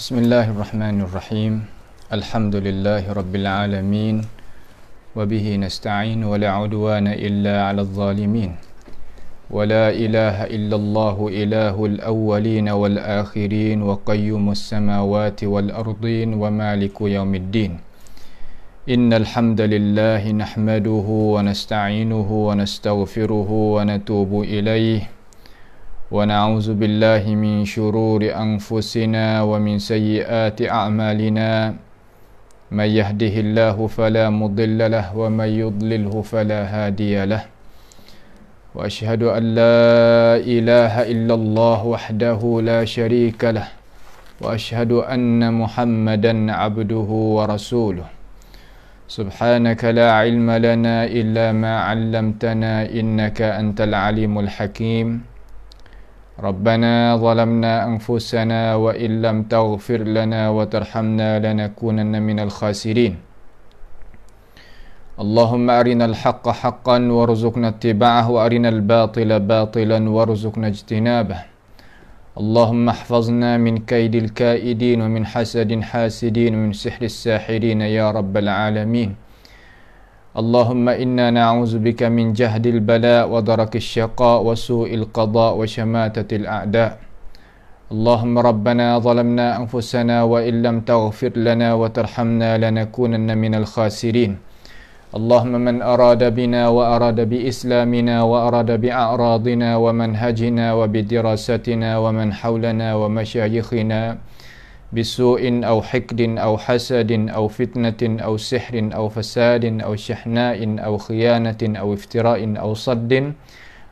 Bismillahirrahmanirrahim. Alhamdulillahi rabbil alamin. Wabihi nasta'in wa la udwana illa 'alal zalimin. Wa la ilaha illallahu ilahul awwalin wal akhirin wa qayyumus samawati wal ardin wa maliku yaumiddin. Innal hamdalillahi nahmaduhu wa nasta'inuhu wa nastaghfiruhu wa natubu ilayhi. ونعوذ بالله من شرور أنفسنا ومن سيئات أعمالنا من يهده الله فلا مضل له ومن يضلله فلا هادي له وأشهد أن لا إله إلا الله وحده لا شريك له وأشهد أن محمدا عبده ورسوله سبحانك لا علم لنا إلا ما علمتنا إنك أنت العليم الحكيم ربنا ظلمنا أنفسنا وإن لم تغفر لنا وترحمنا لنكونن من الخاسرين اللهم أرنا الحق حقا وارزقنا اتباعه وأرنا الباطل باطلا وارزقنا اجتنابه اللهم احفظنا من كيد الكائدين ومن حسد حاسدين ومن سحر الساحرين يا رب العالمين اللهم إنا نعوذ بك من جهد البلاء ودرك الشقاء وسوء القضاء وشماتة الأعداء اللهم ربنا ظلمنا أنفسنا وإن لم تغفر لنا وترحمنا لنكونن من الخاسرين اللهم من أراد بنا وأراد بإسلامنا وأراد بأعراضنا ومنهجنا وبدراستنا ومن حولنا ومشايخنا بسوء أو حقد أو حسد أو فتنة أو سحر أو فساد أو شحناء أو خيانة أو افتراء أو صد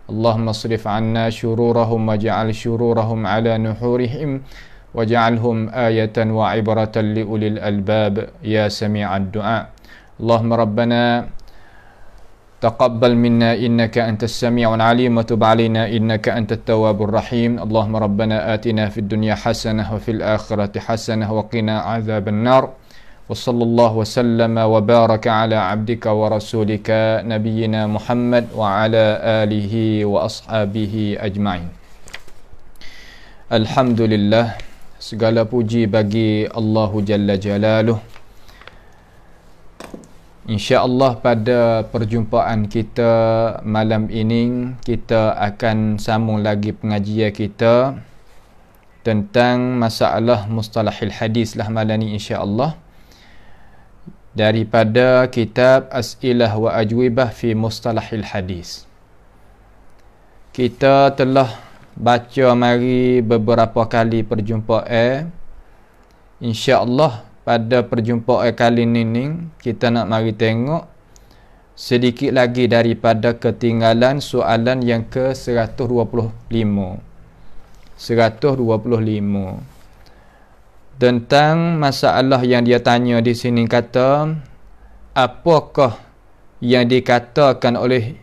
اللهم اصرف عنا شرورهم واجعل شرورهم على نحورهم واجعلهم آية وعبرة لأولي الألباب يا سميع الدعاء اللهم ربنا تقبل منا إنك أنت السميع العليم وتب علينا إنك أنت التواب الرحيم اللهم ربنا آتنا في الدنيا حسنة وفي الآخرة حسنة وقنا عذاب النار وصلى الله وسلم وبارك على عبدك ورسولك نبينا محمد وعلى آله وأصحابه أجمعين. Alhamdulillah, segala puji bagi Allah Jalla Jalaluh. InsyaAllah pada perjumpaan kita malam ini kita akan sambung lagi pengajian kita tentang masalah mustalahil hadis lah malam ini insyaAllah daripada kitab As'ilah wa Ajwibah fi Mustalahil Hadis. Kita telah baca mari beberapa kali perjumpaan. InsyaAllah pada perjumpaan kali ini kita nak mari tengok sedikit lagi daripada ketinggalan soalan yang ke-125 tentang masalah yang dia tanya di sini, kata apakah yang dikatakan oleh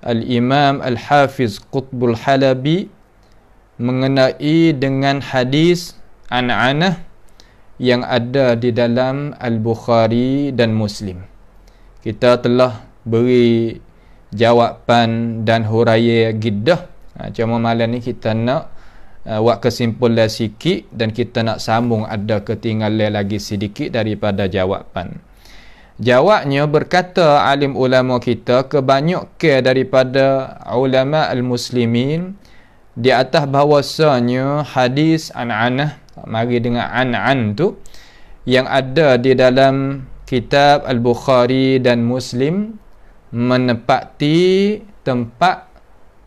Al-Imam Al-Hafiz Qutbul Halabi mengenai dengan hadis an'anah yang ada di dalam Al-Bukhari dan Muslim. Kita telah beri jawapan dan huraian giddah. Cuma malam ni kita nak buat kesimpulan sikit dan kita nak sambung ada ketinggalan lagi sedikit daripada jawapan. Jawabnya berkata alim ulama kita, kebanyakan daripada ulama al-muslimin di atas bahawasanya hadis an'anah, mari dengan an tu yang ada di dalam kitab Al-Bukhari dan Muslim menepati tempat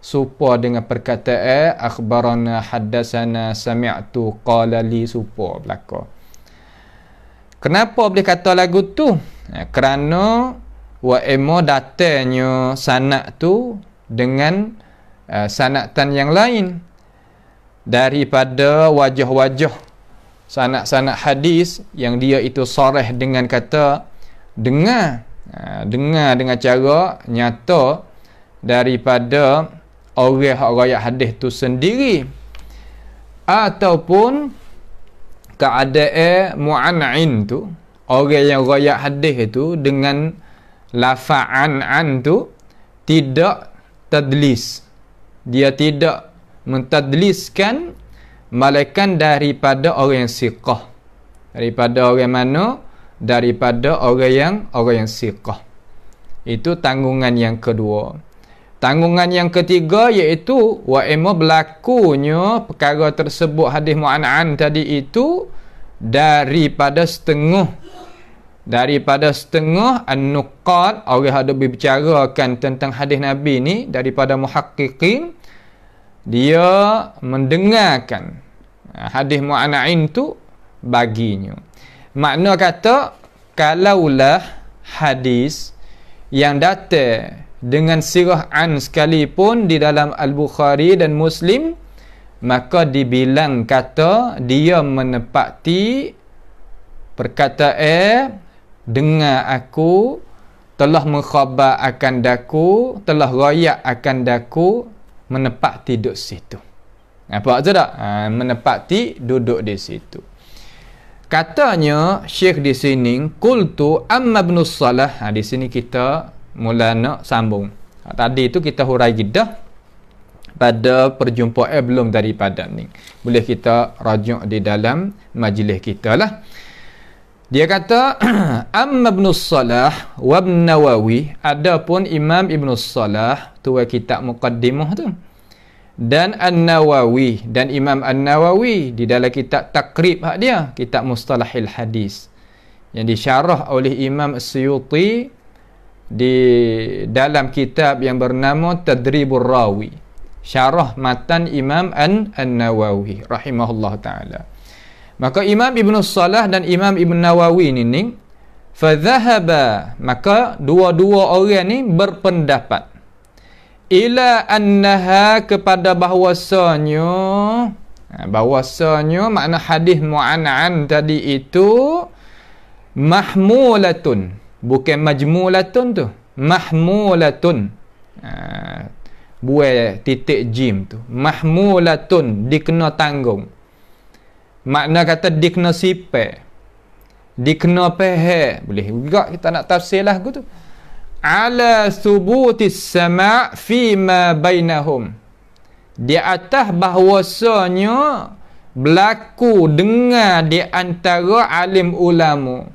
supa dengan perkataan akhbarana haddasana sami'tu qala li supa belaka. Kenapa boleh kata lagu tu? Kerana wa emo datanya sanad tu dengan sanatan yang lain daripada wajah-wajah sanad-sanad hadis yang dia itu sarih dengan kata dengar dengan cara nyata daripada orang hadis tu sendiri ataupun keadaan mu'an'in tu, orang yang riwayat hadis itu dengan lafa'an tu tidak tadlis, dia tidak mentadliskan melainkan daripada orang yang siqah. Daripada orang mana? Daripada orang yang siqah. Itu tanggungan yang kedua. Tanggungan yang ketiga iaitu wa imma berlakunya perkara tersebut hadis mu'an'an tadi itu daripada setengah an-nuqad, orang ada berbicarakan tentang hadis Nabi ni daripada muhaqqiqin, dia mendengarkan hadis mu'an'an tu baginya. Makna kata kalaulah hadis yang datang dengan sirah an sekalipun di dalam Al-Bukhari dan Muslim, maka dibilang kata dia menepati perkataan dengar aku, telah mengkhabar akan daku, telah royak akan daku, menepati duduk situ. Apa maksud tak? Menepati duduk di situ. Katanya Syekh di sini, qultu amma ibn Salah. Di sini kita mula nak sambung. Tadi tu kita hurai gidah pada perjumpaan belum daripada ni. Boleh kita rajuk di dalam majlis kita lah. Dia kata amma ibn Salah wa ibn Nawawi, adapun Imam Ibn Salah tu kitab muqaddimah tu, dan An-Nawawi, dan Imam An-Nawawi di dalam kitab takrib hak dia, kitab mustalahil hadis yang disyarah oleh Imam As-Suyuti di dalam kitab yang bernama Tadribur Rawi, syarah matan Imam An-Nawawi rahimahullah ta'ala. Maka Imam Ibn Salah dan Imam Ibn Nawawi ni fadhahaba, maka dua-dua orang ni berpendapat ila annaha, kepada bahwasanya makna hadis mu'an'an tadi itu mahmulatun, bukan majmulatun tu, mahmulatun, buai titik jim tu, mahmulatun, dikena tanggung. Makna kata dikena sipai, dikena pehe, boleh juga kita nak tafsir lah tu, ala thubutis sama' fima bainahum, di atas bahwasanya berlaku dengar di antara alim ulama.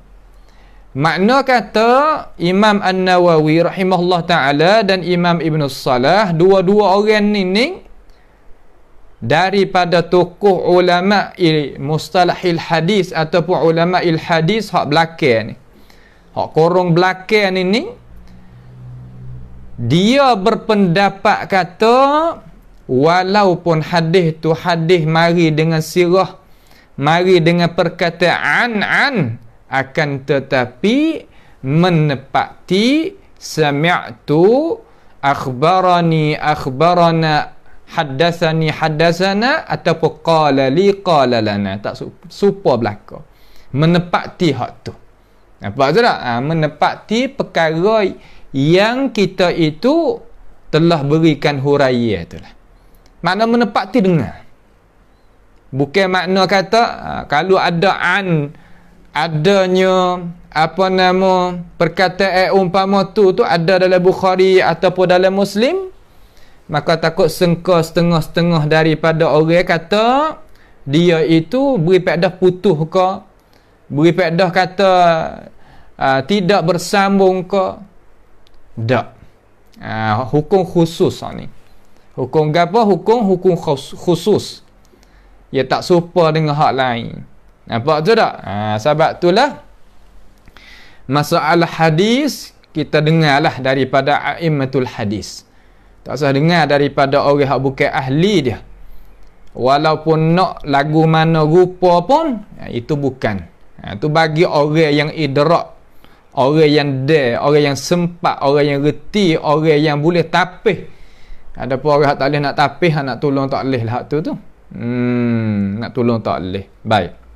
Makna kata Imam An-Nawawi rahimahullah ta'ala dan Imam Ibn Salah, dua-dua orang ni daripada tokoh ulama mustalahil hadis ataupun ulama il hadis hak belakang ni, hak korong belakang ni, dia berpendapat kata walaupun hadis tu hadis mari dengan sirah, mari dengan perkataan an, akan tetapi menepati sami'tu, akhbarani, akhbarana, haddatsana ataupun qala li, qala lana, tak supa belaka, menepati hak tu. Apa maksud tak? Menepati perkara yang kita itu telah berikan huraian itulah. Makna menepati dengar, bukan makna kata kalau ada an, adanya apa nama perkataan umpama tu ada dalam Bukhari ataupun dalam Muslim, maka takut sengka setengah-setengah daripada orang kata dia itu beri pedah putus ke, beri pedah kata tidak bersambung ke, tak. Hukum khusus ni, hukum apa? Hukum khusus, ia tak serupa dengan hak lain. Nampak tu tak? Sebab itulah masalah hadis kita dengarlah daripada a'immatul hadis. Tak usah dengar daripada orang yang bukan ahli dia. Walaupun nak lagu mana rupa pun, itu bukan. Itu bagi orang yang idrak, orang yang orang yang sempat, orang yang reti, orang yang boleh tapih. Ada pun orang tak boleh nak tapih, nak tolong tak boleh lah tu. Nak tolong tak boleh. Baik.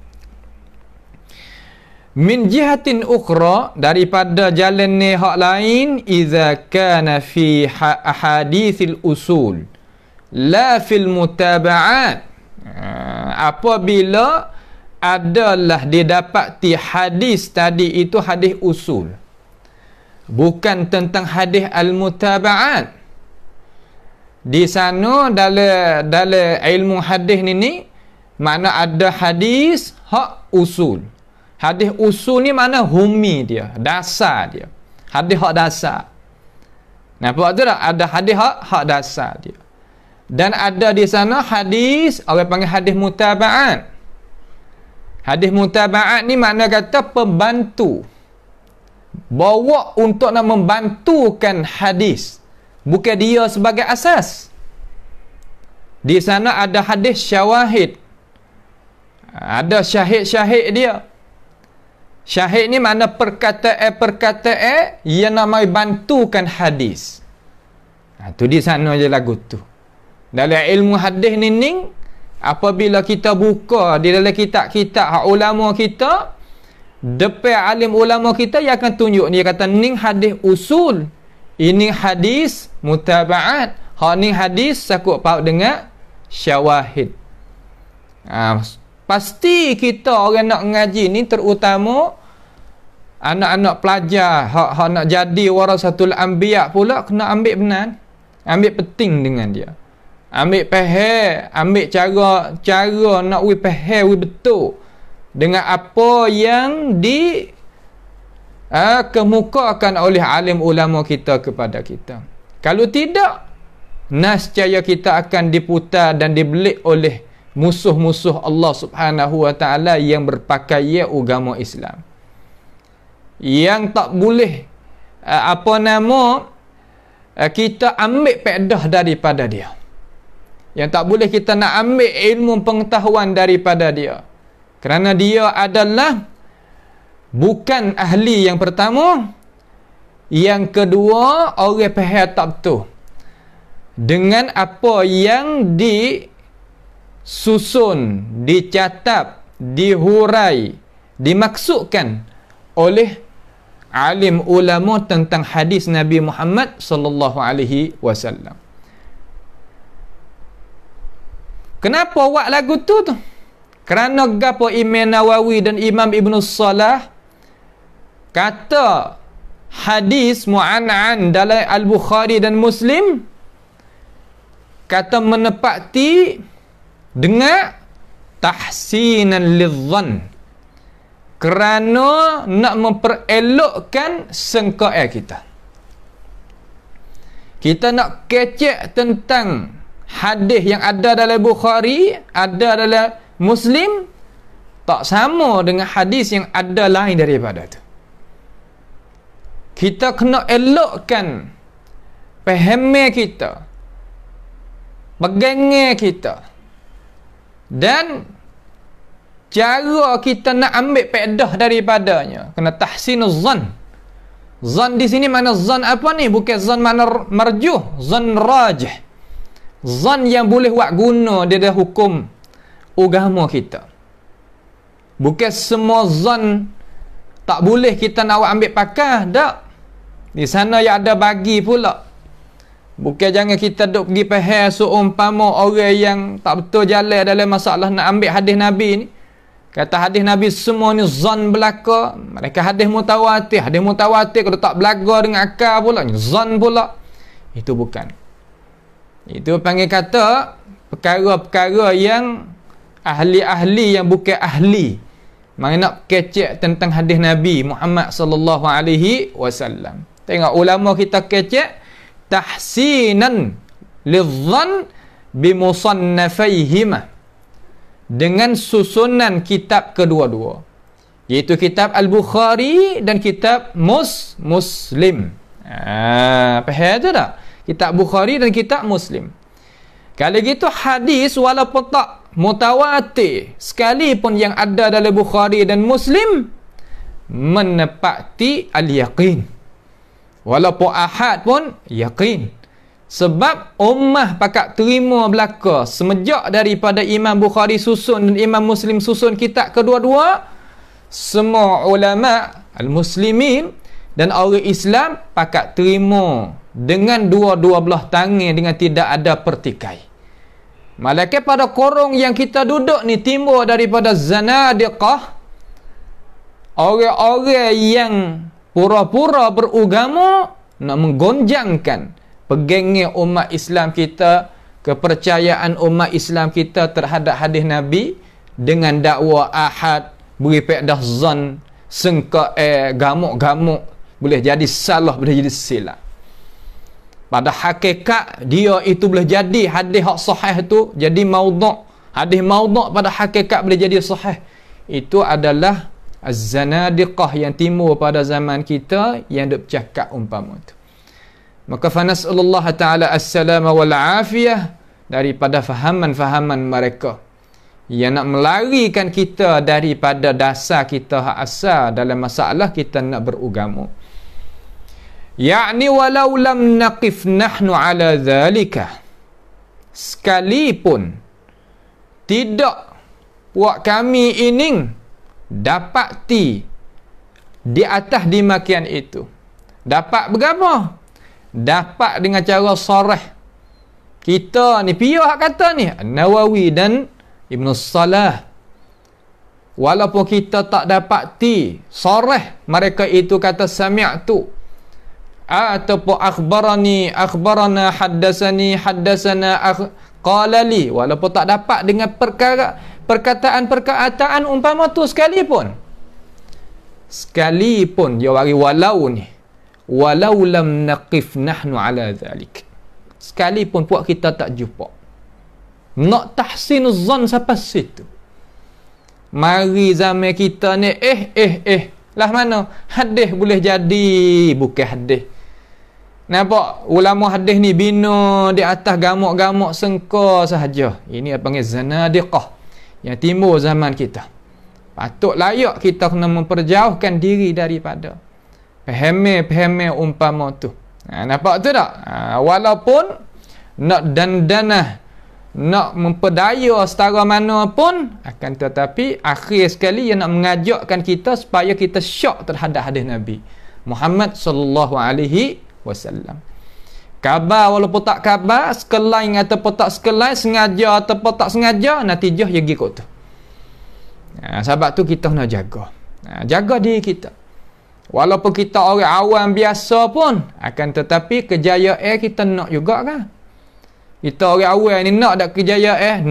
Min jihatin ukhra, daripada jalan ni hak lain, iza kana fi ahadithil usul la fil mutaba'at, apabila adalah didapati hadis tadi itu hadis usul, bukan tentang hadis al-mutaba'at. Di sana dalam ilmu hadis ni Mana ada hadis hak usul. Hadis usul ni mana humi dia, dasar dia. Hadis hak dasar. Nampak tu tak? Ada hadis hak dasar dia. Dan ada di sana hadis, orang panggil hadis mutaba'at. Hadis mutaba'at ni makna kata pembantu. Bawa untuk nak membantukan hadis. Bukan dia sebagai asas. Di sana ada hadis syawahid. Ada syahid-syahid dia. Syahid ni mana perkataan yang namai bantukan hadis. Tu di sana je lagu tu. Dalam ilmu hadis ni apabila kita buka di dalam kitab-kitab ulama kita, depan alim ulama kita yang akan tunjuk dia kata ni hadis usul, ini hadis mutaba'at, ni hadis sakut paut dengan syawahid. Pasti kita orang nak ngaji ni, terutama anak-anak pelajar hak nak jadi warasatul anbiya pula, kena ambil benar, ambil penting dengan dia, ambil faham, ambil cara nak faham betul dengan apa yang kemukakan oleh alim ulama kita kepada kita. Kalau tidak, nescaya kita akan diputar dan dibelik oleh musuh-musuh Allah Subhanahu wa taala yang berpakaian agama Islam. Yang tak boleh kita ambil faedah daripada dia. Yang tak boleh kita nak ambil ilmu pengetahuan daripada dia. Kerana dia adalah bukan ahli yang pertama. Yang kedua, orang faham tak betul dengan apa yang disusun, dicatat, dihurai, dimaksudkan oleh alim ulama tentang hadis Nabi Muhammad sallallahu alaihi wasallam. Kenapa buat lagu tu? Kerana gapo Imam Nawawi dan Imam Ibn Salah kata hadis mu'an'an dalam Al-Bukhari dan Muslim, kata menepati dengan tahsinan lidzan, kerana nak memperelokkan sangkaan kita. Kita nak kecek tentang hadis yang ada dalam Bukhari, ada dalam Muslim, tak sama dengan hadis yang ada lain daripada itu. Kita kena elokkan fahaman kita, pegangan kita, dan cara kita nak ambil faedah daripadanya. Kena tahsinuz zan. Zan di sini mana zan apa ni? Bukan zan mana marjuh, zan rajih. Zan yang boleh buat guna dia dah hukum agama kita. Bukan semua zan tak boleh kita nak ambil pakar, tak. Di sana yang ada bagi pula. Bukan jangan kita duk pergi faham seumpama orang yang tak betul jalan dalam masalah nak ambil hadis Nabi ni. Kata hadis Nabi semua ni zan belaka. Mereka hadis mutawatir. Hadis mutawatir kalau tak belaga dengan akal pula, zan pula. Itu bukan. Itu panggil kata perkara-perkara yang ahli-ahli yang bukan ahli. Mari nak kecek tentang hadis Nabi Muhammad sallallahu alaihi wasallam. Tengok ulama kita kecek tahsinan lidzan bimusannafaihima, dengan susunan kitab kedua-dua, iaitu kitab Al-Bukhari dan kitab Muslim. Faham tu tak? Kitab Bukhari dan kitab Muslim. Kalau gitu hadis walaupun tak mutawatir sekalipun yang ada dalam Bukhari dan Muslim, menepati al-yaqin. Walaupun ahad pun yaqin. Sebab ummah pakat terima belaka semenjak daripada Imam Bukhari susun dan Imam Muslim susun kitab kedua-dua, semua ulama al-muslimin dan orang Islam pakat terima dengan dua-dua belah tangan dengan tidak ada pertikai. Malaikat pada korong yang kita duduk ni timbul daripada zanadiqah, orang-orang yang pura-pura beragama nak menggonjangkan pegangan umat Islam kita kepercayaan umat Islam kita terhadap hadis Nabi dengan dakwa ahad, beri pedah zon, sengka gamuk-gamuk, boleh jadi salah, boleh jadi silap. Pada hakikat dia itu boleh jadi hadis hak sahih tu jadi maudhu'. Hadis maudhu' pada hakikat boleh jadi sahih. Itu adalah az-zanadiqah yang timbul pada zaman kita yang duk bercakap umpama tu. Maka fanas'alullah ta'ala as-salama wal afiyah daripada fahaman-fahaman mereka yang nak melarikan kita daripada dasar kita hak asal dalam masalah kita nak beragama. Ya'ni walau lam naqif nahnu ala dhalika, sekalipun tidak buat kami ini dapati di atas demikian itu. Dapat berapa? Dapat dengan cara sarah. Kita ni piyah kata ni Nawawi dan Ibn Salah. Walaupun kita tak dapati sarah mereka itu kata sami'tu ataupun akhbarana haddasana qala li, walaupun tak dapat dengan perkataan umpama tu sekalipun dia bagi walau ni, walau lam naqif nahnu ala dhalik, sekalipun puak kita tak jumpa nak tahsinuz zan sampai situ. Mari zaman kita ni lah mana hadis boleh jadi bukan hadis. Nampak ulama hadis ni bina di atas gamuk-gamuk sengka sahaja. Ini apa panggil zanadiqah yang timbul zaman kita. Patut layak kita kena memperjauhkan diri daripada paham umpama tu. Nampak tu tak? Walaupun nak dandanah, nak memperdaya setara mana pun, akan tetapi akhir sekali yang nak mengajakkan kita supaya kita syak terhadap hadis Nabi Muhammad sallallahu alaihi wasallam. Khabar walaupun tak khabar, sekelain ataupun tak sekelain, sengaja ataupun tak sengaja, natijah yang ikut tu. Sebab tu kita kena jaga. Jaga diri kita. Walaupun kita orang awam biasa pun, akan tetapi kejayaan kita nak juga kan. Kita orang awam ni nak dak kejayaan,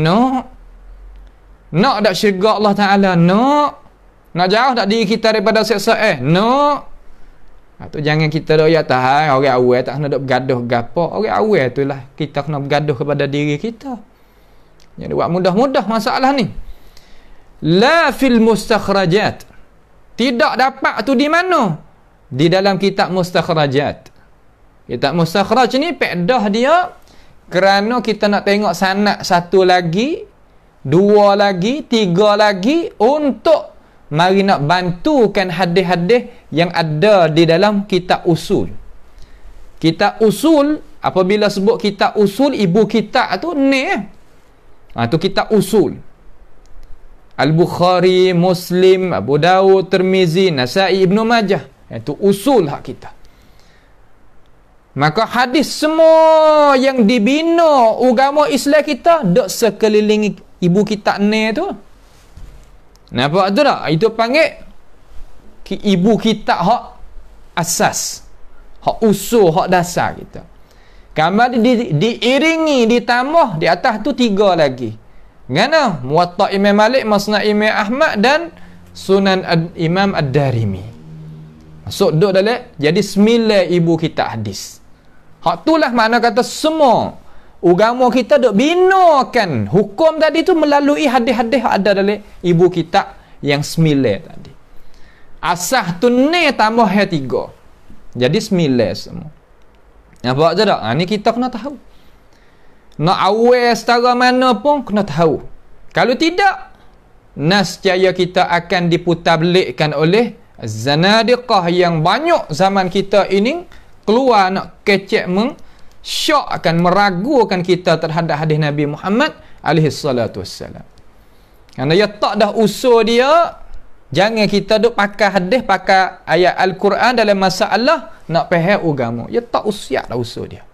nak dak syurga Allah Ta'ala, nak jauh dak diri kita daripada siksa nak. Tu jangan kita dok ya tahan orang awal tak kena dok bergaduh gapo. Orang awal itulah kita kena bergaduh kepada diri kita. Jadi buat mudah-mudah masalah ni. La fil mustakhrajat. Tidak dapat tu di mana? Di dalam kitab mustakhrajat. Kitab mustakhraj ni pedah dia kerana kita nak tengok sanad satu lagi, dua lagi, tiga lagi untuk mari nak bantukan hadis-hadis yang ada di dalam kitab usul. Kitab usul, apabila sebut kitab usul, ibu kitab tu ni tu kitab usul. Al-Bukhari, Muslim, Abu Dawud, Tirmizi, Nasai, Ibnu Majah. Itu usul hak kita. Maka hadis semua yang dibina agama Islam kita dok sekeliling ibu kitab ni tu. Nampak tu tak? Itu panggil ibu kitab hak asas, hak usul, hak dasar kita. Kemudian diiringi, ditambah di atas tu tiga lagi. Mana? Muwatta Imam Malik, Musnad Imam Ahmad dan Sunan Imam Ad-Darimi. Masuk duk dalam jadi 9 ibu kitab hadis. Hak itulah makna kata semua agama kita duk binakan hukum tadi tu melalui hadis-hadis ada dalam ibu kitab yang 9 tadi. Asah tu ni tambah yang 3. Jadi 9 semua. Nampak je tak? Ni kita kena tahu. Nak awal setara mana pun kena tahu. Kalau tidak, nascaya kita akan diputar belikkan oleh zanadiqah yang banyak zaman kita ini keluar nak kecek syak akan meragukan kita terhadap hadis Nabi Muhammad alaihi salatu wassalam. Kerana dia tak dah usul dia, jangan kita duk pakai hadis, pakai ayat Al-Quran dalam masalah nak faham agama. Dia tak usiak dah usul dia.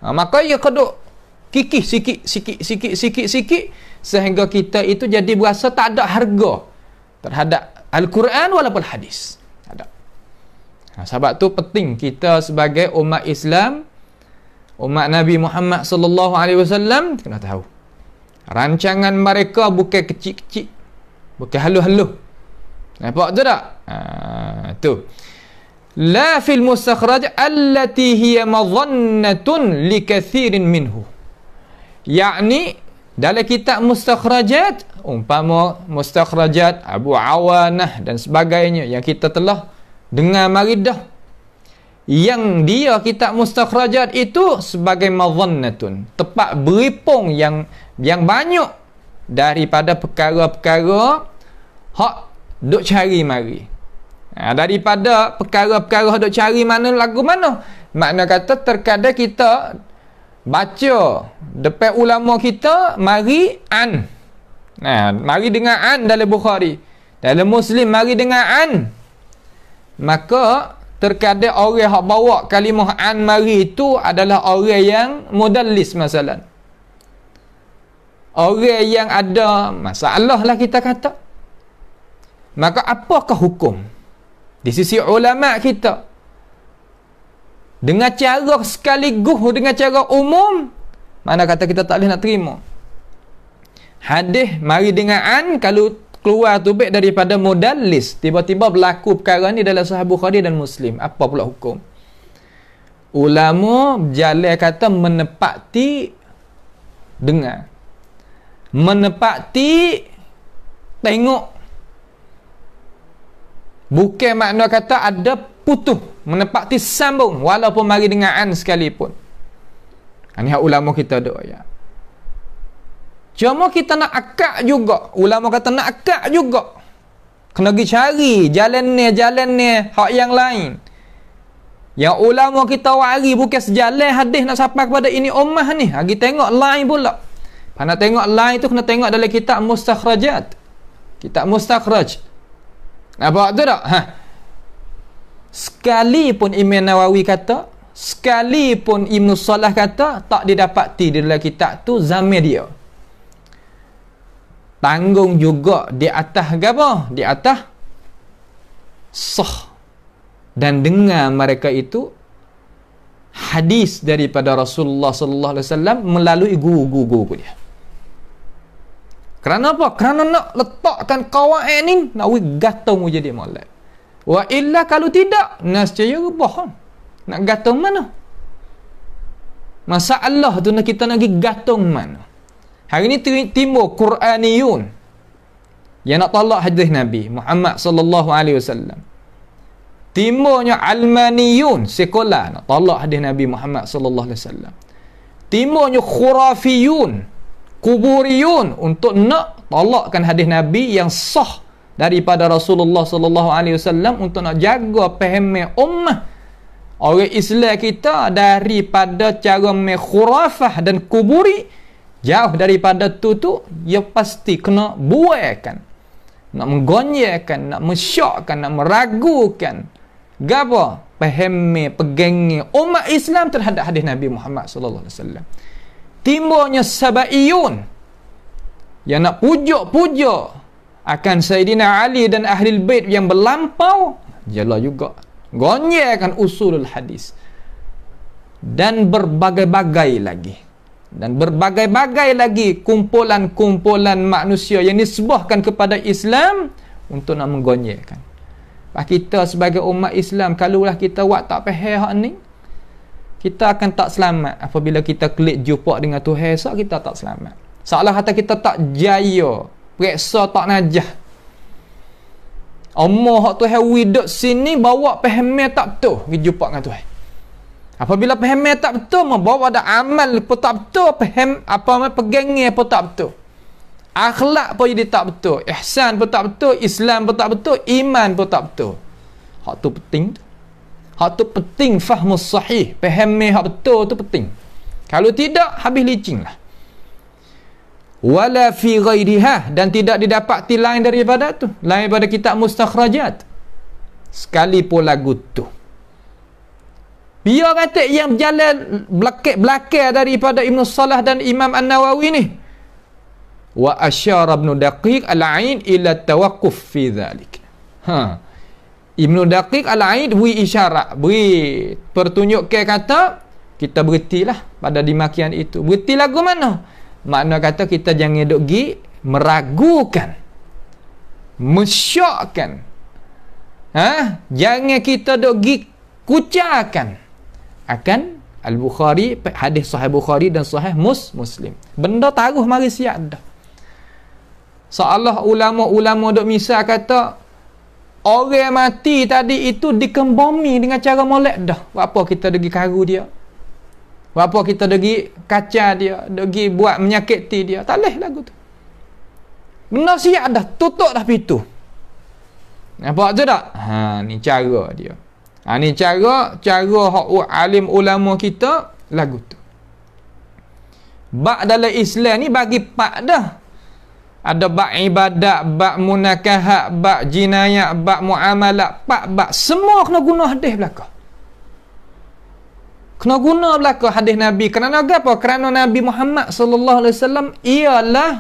Maka dia keduk kikih sikit sehingga kita itu jadi berasa tak ada harga terhadap Al-Quran walaupun hadis. Ada. Sebab tu penting kita sebagai umat Islam Umat Nabi Muhammad sallallahu alaihi wasallam kena tahu. Rancangan mereka bukan kecil-kecil. Bukan halus-halus. Nampak tu tak? Tu. La fil mustakhraj allati hiya madhannatun likathirin minhu. Yakni dalam kitab mustakhrajat, umpama mustakhrajat Abu Awanah dan sebagainya yang kita telah dengar mari dah, yang dia kitab mustakhrajat itu sebagai madhannatun, tempat beripung yang banyak daripada perkara-perkara hak duk cari mari. Daripada perkara-perkara duk cari mana lagu mana, makna kata terkadang kita baca depan ulama kita mari an. Mari dengan an dalam Bukhari, dalam Muslim mari dengan an. Maka terkadang orang yang bawa kalimah an mari itu adalah orang yang mudallis masalah. Orang yang ada masalah lah kita kata. Maka apakah hukum di sisi ulama kita? Dengan cara sekaligus, dengan cara umum, mana kata kita tak boleh nak terima. Hadis mari dengan an, kalau keluar tu baik daripada mudallis, tiba-tiba berlaku perkara ni dalam Sahih Bukhari dan Muslim, apa pula hukum? Ulama berjalan kata menepati dengar, menepati tengok. Bukan makna kata ada putus, menepati sambung walaupun mari dengan an sekalipun. Ini hak ulama kita doa ya. Cuma kita nak akak juga. Ulama kata nak akak juga. Kena pergi cari jalan ni hak yang lain. Yang ulama kita wari bukan sejalan hadis nak sampai kepada ini ummah ni. Kita tengok lain pula. Nak tengok lain tu kena tengok dalam kitab mustakhrajat. Kitab mustakhraj. Nampak tu tak? Sekalipun Imam Nawawi kata, sekalipun Ibn Salah kata, tak didapati di dalam kitab tu zaman dia. Tanggung juga di atas apa? Di atas sah. Dan dengar mereka itu hadis daripada Rasulullah sallallahu alaihi wasallam melalui guru-guru dia. Kerana apa? Kerana nak letakkan kawaid ni, nak gantung jadi molek. Wa illa kalau tidak, nascaya rubah. Nak gantung mana? Masalah tu nak kita nak gantung mana? Hari ni timbul Quraniyun yang nak tolak hadis Nabi Muhammad sallallahu alaihi wasallam. Timbulnya Almaniyun, sekolah nak tolak hadis Nabi Muhammad sallallahu alaihi wasallam. Timbulnya Khurafiyun, Kuburiyun untuk nak tolakkan hadis Nabi yang sah daripada Rasulullah sallallahu alaihi wasallam untuk nak jaga faham ummah orang Islam kita daripada cara khurafah dan kuburi. Jauh daripada tu ia pasti kena buaikan, nak menggonyakan, nak mensyakkan, nak meragukan gapo faham pegangi umat Islam terhadap hadis Nabi Muhammad sallallahu alaihi wasallam. Timbulnya Sabaiyun yang nak pujuk-pujuk akan Sayyidina Ali dan Ahlul Bait yang berlampau, jelas juga gonyakan usulul hadis dan berbagai-bagai lagi. Dan berbagai-bagai lagi kumpulan-kumpulan manusia yang disebahkan kepada Islam untuk nak menggonyekkan. Kita sebagai umat Islam, kalaulah kita buat tak faham hak ni, kita akan tak selamat. Apabila kita klik jumpa dengan Tuhan esok, kita tak selamat. Seolah kata kita tak jaya, periksa tak najah. Allah hak Tuhan widuk sini bawa faham tak betul, pergi jumpa dengan Tuhan. Apabila faham tak betul, membawa ada amal pun tak betul, faham apa pegangnya pun tak betul, akhlak pun jadi tak betul, ihsan pun tak betul, Islam pun tak betul, iman pun tak betul. Hak tu penting tu. Hak tu penting, fahmus sahih, faham hak betul tu penting. Kalau tidak, habis licin lah. Wala fi ghairiha, dan tidak didapati lain daripada tu, lain daripada kitab mustakhrajat sekalipun lagu tu. Biar kata yang berjalan belakang daripada Ibn Salah dan Imam An-Nawawi ni, wa asyara Ibn Daqiq Al-Aid ila tawaqquf fi dhalik. Ibn Daqiq Al-Aid beri isyarat, beri pertunjuk ke kata kita berhentilah pada dimakian itu. Berhenti lagu mana? Makna kata kita jangan duk gi meragukan, mensyokkan. Jangan kita duk gi kucakkan akan Al-Bukhari, hadis Sahih Bukhari dan Sahih Muslim. Benda taruh mari siap dah. Seolah ulama-ulama duk misal kata orang mati tadi itu dikembami dengan cara molek dah. Apa kita degi karu dia? Apa kita degi kaca dia? Degi buat menyakiti dia? Tak leh lagu tu. Benda siap dah, tutup dah pintu. Nampak tu tak? Ni cara dia. Ni cara hak alim ulama kita lagu tu. Bab dalam Islam ni bagi pak dah. Ada bab ibadat, bab munakahat, bab jinayat, bab muamalat, bab semua kena guna hadis belaka. Kena guna belaka hadis Nabi. Kerana apa? Kerana Nabi Muhammad sallallahu alaihi wasallam ialah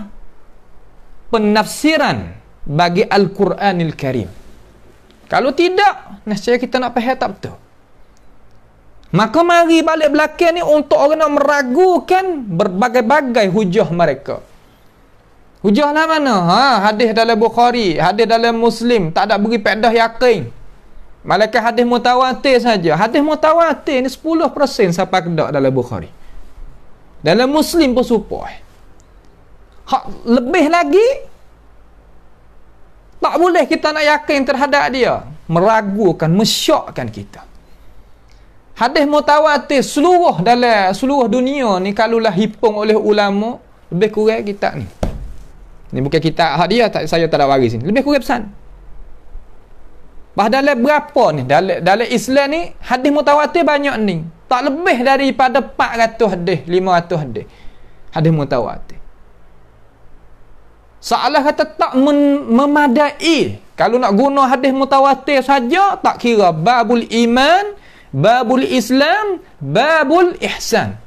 penafsiran bagi Al-Quranil Karim. Kalau tidak, nescaya kita nak faham tak betul. Maka mari balik belakang ni untuk orang nak meragukan berbagai-bagai hujah mereka. Hujah lah mana? Hadis dalam Bukhari, hadis dalam Muslim, tak ada beri pedah yakin. Malaikat hadis mutawatir saja. Hadis mutawatir ni 10% siapa kedak dalam Bukhari. Dalam Muslim pun supaya. Lebih lagi, tak boleh kita nak yakin terhadap dia. Meragukan, mensyokkan kita. Hadis mutawatir seluruh dunia ni kalaulah hipung oleh ulama, lebih kurang kita ni. Ni bukan kitab hak dia, saya tak ada waris ni. Lebih kurang pesan. Dalam berapa ni? Dalam Islam ni, hadis mutawatir banyak ni. Tak lebih daripada 400 hadis, 500 hadis. Hadis mutawatir. Seolah kata tak memadai. Kalau nak guna hadis mutawatir saja, tak kira babul iman, babul Islam, babul ihsan.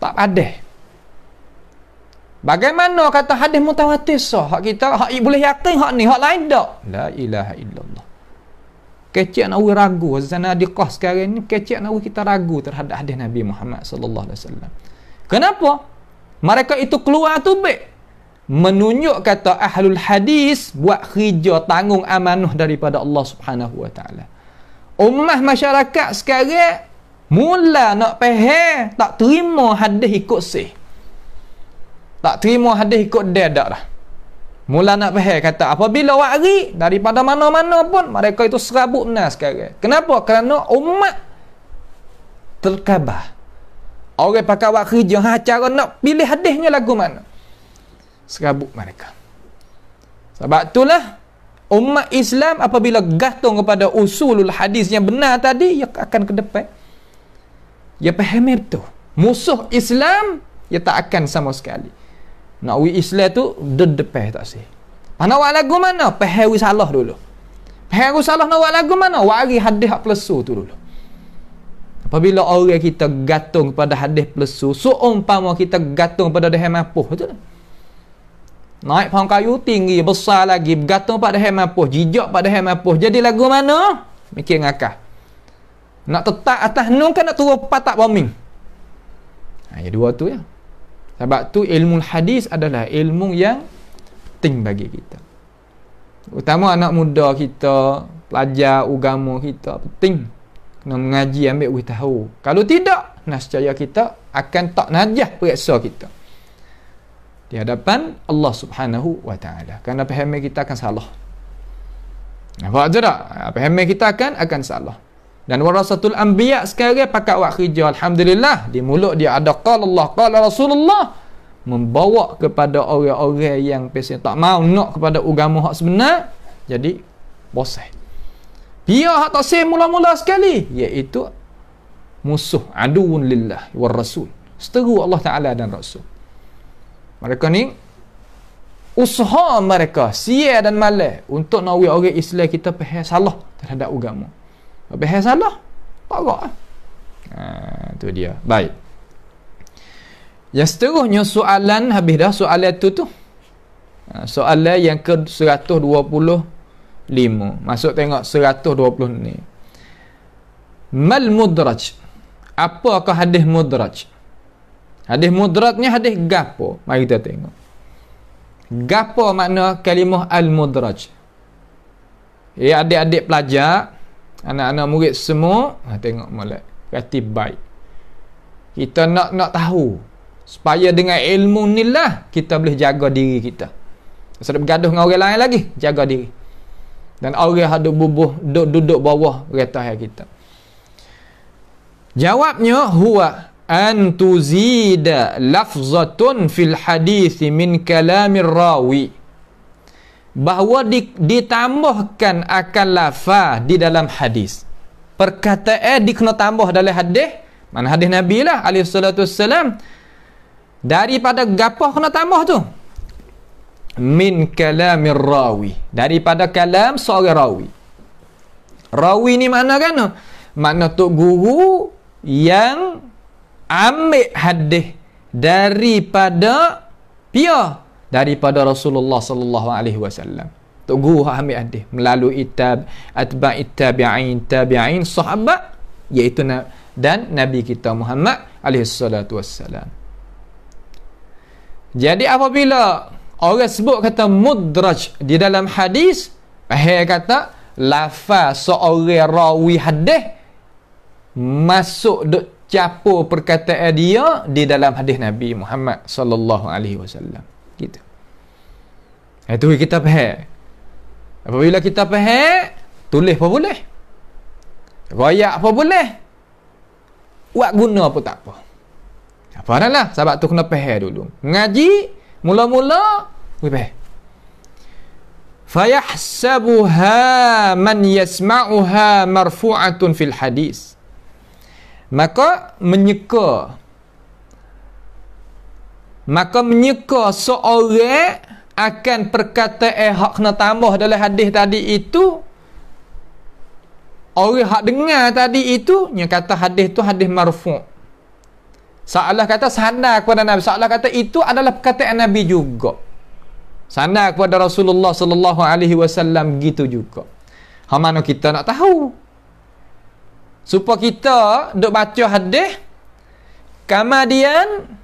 Tak ada. Bagaimana kata hadis mutawatir sah? Hak kita, hak boleh yakin, hak ni, hak lain tak? La ilaha illallah. Kecik nak ragu. Zanadiqah sekarang ni, kecik nak kita ragu terhadap hadis Nabi Muhammad sallallahu alaihi wasallam. Kenapa? Mereka itu keluar tu baik. Menunjuk kata ahlul hadis buat kerja tanggung amanah daripada Allah Subhanahu wa taala. Ummah masyarakat sekarang mula nak faham, tak terima hadis ikut sih. Tak terima hadis ikut dia dak dah. Mula nak faham kata apabila wari daripada mana-mana pun mereka itu serabut benar sekarang. Kenapa? Kerana umat terkabah. Orang pakai buat kerja cara nak pilih hadisnya lagu mana? Serabut mereka. Sebab itulah umat Islam apabila gantung kepada usulul hadis yang benar tadi, ia akan ke depan. Ia faham betul. Musuh Islam, ia tak akan sama sekali. Nak Islam tu depan tak sih. Nak buat lagu mana? Faham salah dulu. Faham salah nak buat lagu mana? Wari hadis hak plesu tu dulu. Apabila orang kita gantung kepada hadis plesu, seumpama kita gantung pada hadis mapuh, betul tak? Naik pohon kayu tinggi, besar lagi, bergantung pada hem mapuh, jijak pada hem mapuh. Jadi lagu mana? Mikir ngakah. Nak tetap atas nun kan nak turun patak bombing. Ya dua tu ya. Sebab tu ilmu hadis adalah ilmu yang penting bagi kita. Utama anak muda kita, pelajar agama kita, penting kena mengaji, ambil tahu. Kalau tidak, nescaya kita akan tak najah periksa kita di hadapan Allah Subhanahu wa taala. Kerana pemahaman kita akan salah. Nampak je tak? Pemahaman kita akan salah. Dan warasatul anbiya sekarang pakai wak kerja, alhamdulillah, di mulut dia ada qala Allah, qala Rasulullah, membawa kepada orang-orang yang pesen tak mau nak kepada agama hak sebenar, jadi bosan. Dia hak tak sah mula-mula sekali, iaitu musuh, aduun lillah war rasul. Seteru Allah Taala dan Rasul. Mereka ni usaha mereka siang dan malam untuk nak orang Islam kita faham salah terhadap agama. Faham salah, tak gerak. Tu dia. Baik. Yang seterusnya soalan habis dah soalan tu. Soalan yang ke 125. Masuk tengok 120 ni. Mal mudraj Apakah hadis mudraj? Hadis mudraj ni hadis gapo? Mari kita tengok. Gapo makna kalimah al-mudraj? Ya, adik-adik pelajar, anak-anak murid semua, tengok molek. Kata baik. Kita nak tahu supaya dengan ilmu ni lah kita boleh jaga diri kita. Sebab bergaduh dengan orang lain lagi, jaga diri. Dan orang ada duduk bawah kereta kita. Jawabnya huwa an tuzida lafzatun fil hadis min kalamir rawi. Bahawa ditambahkan akan lafaz di dalam hadis. Perkataan dikena tambah dalam hadis, mana hadis Nabi lah alaihi salatu wassalam. Daripada gapo kena tambah tu? Min kalamir rawi, daripada kalam seorang rawi. Rawi ni makna kan? Makna tok guru yang ambil hadis daripada daripada Rasulullah sallallahu alaihi wasallam. Tok guru ambil hadis melalui atba'it tabi'in sahabat, iaitu dan Nabi kita Muhammad alaihi salatu wassalam. Jadi apabila orang sebut kata mudraj di dalam hadis, kata lafaz seorang rawi hadis masuk duk capur perkataan dia di dalam hadis Nabi Muhammad sallallahu alaihi wasallam. Gitu. Itu kita faham. Apabila kita faham, tulis apa boleh? Royak apa boleh? Buat guna apa tak apa. Apa dah lah, sebab tu kena faham dulu. Ngaji mula-mula faham. Fayahsabuha man yasma'uha marfu'atun fil hadis. Maka menyeka seorang akan perkataan hak kena tambah dalam hadis tadi itu, orang hak dengar tadi itu yang kata hadis tu hadis marfu'. Seolah kata sandar kepada Nabi, seolah kata itu adalah perkataan Nabi juga. Sandar kepada Rasulullah sallallahu alaihi wasallam gitu juga. Hak mana kita nak tahu? Supaya kita duk baca hadis, kemudian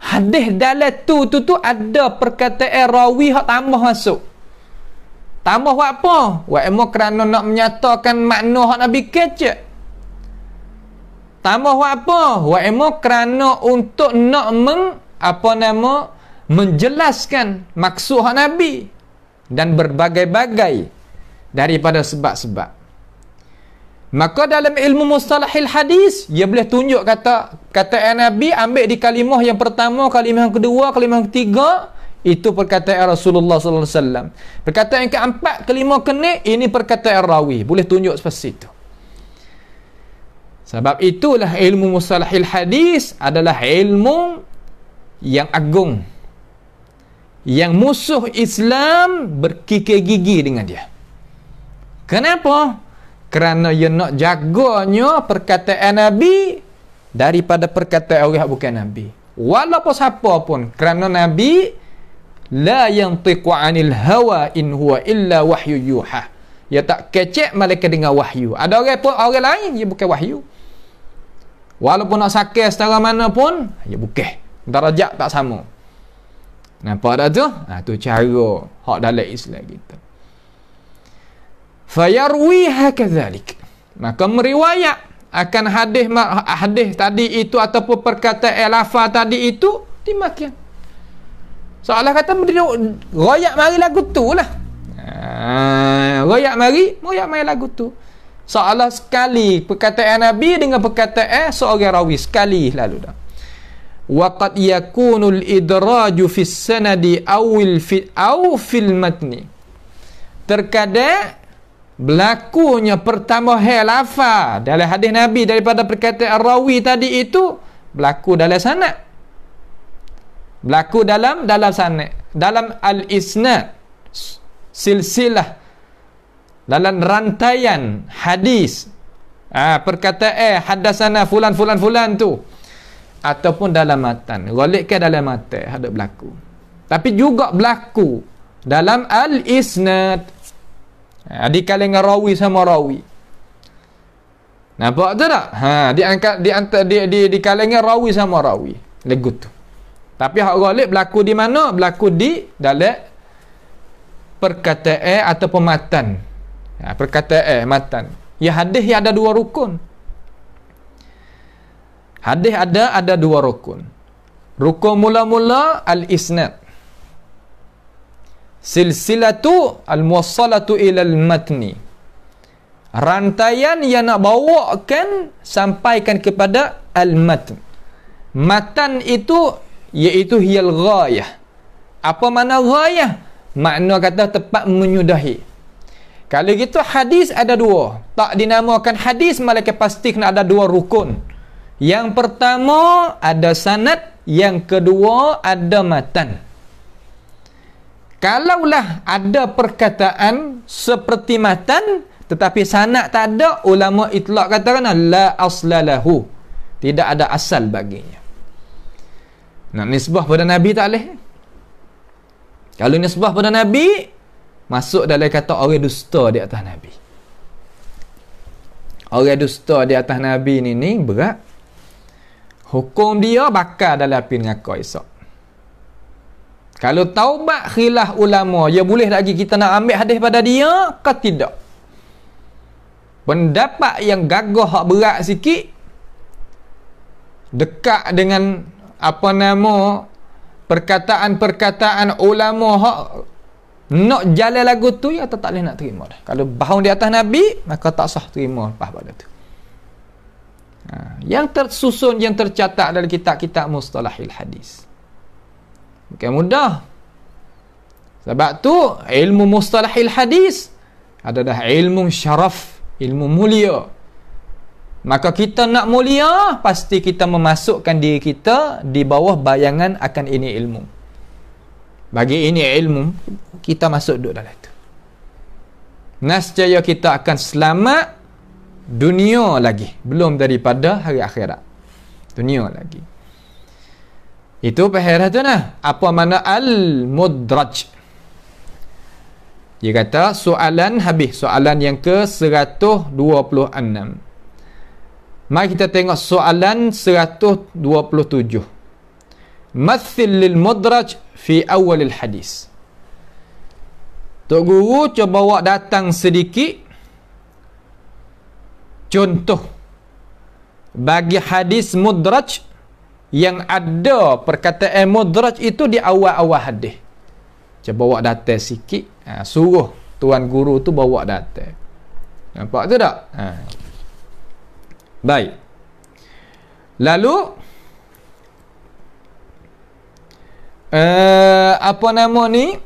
hadis dalam tu ada perkataan rawi hak tambah masuk. Tambah buat apa? Buat emo kerana nak menyatakan makna hak Nabi kecek. Tambah buat apa? Buat emo kerana untuk nak menjelaskan maksud hak Nabi dan berbagai-bagai daripada sebab-sebab. Maka dalam ilmu mustalahil hadis, dia boleh tunjuk kata Nabi ambil di kalimah yang pertama, kalimah yang kedua, kalimah yang ketiga, itu perkataan Rasulullah sallallahu alaihi wasallam. Perkataan yang keempat, kelima, keenam, ini perkataan rawi. Boleh tunjuk seperti itu. Sebab itulah ilmu mustalahil hadis adalah ilmu yang agung, yang musuh Islam berkikir gigi dengan dia. Kenapa? Kerana ia nak jaganya perkataan Nabi daripada perkataan orang yang bukan Nabi. Walaupun siapa pun, kerana Nabi la yantiqu 'anil hawa in huwa illa wahyu yuha. Ia tak kecek malaikat dengan wahyu. Ada orang lain dia bukan wahyu. Walaupun nak sakit setara mana pun, dia bukan. Darajat tak sama. Nampak tak tu? Tu cara hak dalam Islam kita. Fayarwiha kadzalik, maka meriwayat akan hadis tadi itu ataupun perkataan lafaz tadi itu dimakan. Soalan kata royak mari lagu tu lah. Royak mari lagu tu. Soalan sekali perkataan Nabi dengan perkataan seorang rawi sekali lalu dah. Wa qad yakunul idraju fis sanadi aw fil matni. Terkadang berlakunya pertambahan lafaz dalam hadis Nabi daripada perkataan rawi tadi itu berlaku dalam sanad, berlaku dalam sanad, dalam al-isnad, silsilah, dalam rantaian hadis, perkataan hadasana fulan tu, ataupun dalam matan, ghalikkan dalam matan ada berlaku, tapi juga berlaku dalam al-isnad, di kalangan rawi sama rawi. Nampak tu tak? Di kalangan rawi sama rawi. Lagu tu. Tapi hak ghalib berlaku di mana? Berlaku di dalam perkataan atau pematan. Perkataan matan. Ya, hadis yang ada dua rukun. Hadis ada dua rukun. Rukun mula-mula al-isnad. Silsilatu al-muwassalatu ila al-matni. Rantaian yang nak bawakan sampaikan kepada al-matn. Matan itu iaitu hiyal ghayah. Apa makna ghayah? Makna kata tepat menyudahi. Kalau gitu hadis ada dua. Tak dinamakan hadis, malaikat pasti kena ada dua rukun. Yang pertama ada sanad, yang kedua ada matan. Kalaulah ada perkataan seperti matan tetapi sanad tak ada, ulama itlaq katakan la aslalahu, tidak ada asal baginya. Nak nisbah pada Nabi tak boleh. Kalau nisbah pada Nabi, masuk dalam kata orang dusta di atas Nabi. Orang dusta di atas Nabi ni berat. Hukum dia bakar dalam api neraka esok. Kalau taubat khilaf ulama, ya boleh lagi kita nak ambil hadis pada dia ke tidak? Pendapat yang gagah hak berat sikit, dekat dengan apa nama perkataan-perkataan ulama hak nak jalan lagu tu, ya tak boleh nak terima dah. Kalau bahaun di atas Nabi, maka tak sah terima lepas pada tu. Yang tersusun, yang tercatat dalam kitab-kitab mustalahil hadis. Bukan mudah. Sebab tu ilmu mustalahil hadis adalah ilmu syaraf, ilmu mulia. Maka kita nak mulia, pasti kita memasukkan diri kita di bawah bayangan akan ini ilmu. Bagi ini ilmu, kita masuk duduk dalam itu. Nescaya kita akan selamat dunia lagi, belum daripada hari akhirat. Dunia lagi. Itu pahara tu nah. Apa makna al-mudraj? Dia kata soalan habis, soalan yang ke-126. Mari kita tengok soalan 127. Mathil lil mudraj fi awal al-hadis. Tok Guru cuba bawa datang sedikit contoh bagi hadis mudraj yang ada perkataan mudraj itu di awal-awal hadis. Cuba bawa datang sikit. Suruh tuan guru tu bawa datang. Nampak tu tak? Baik. Lalu apa nama ni?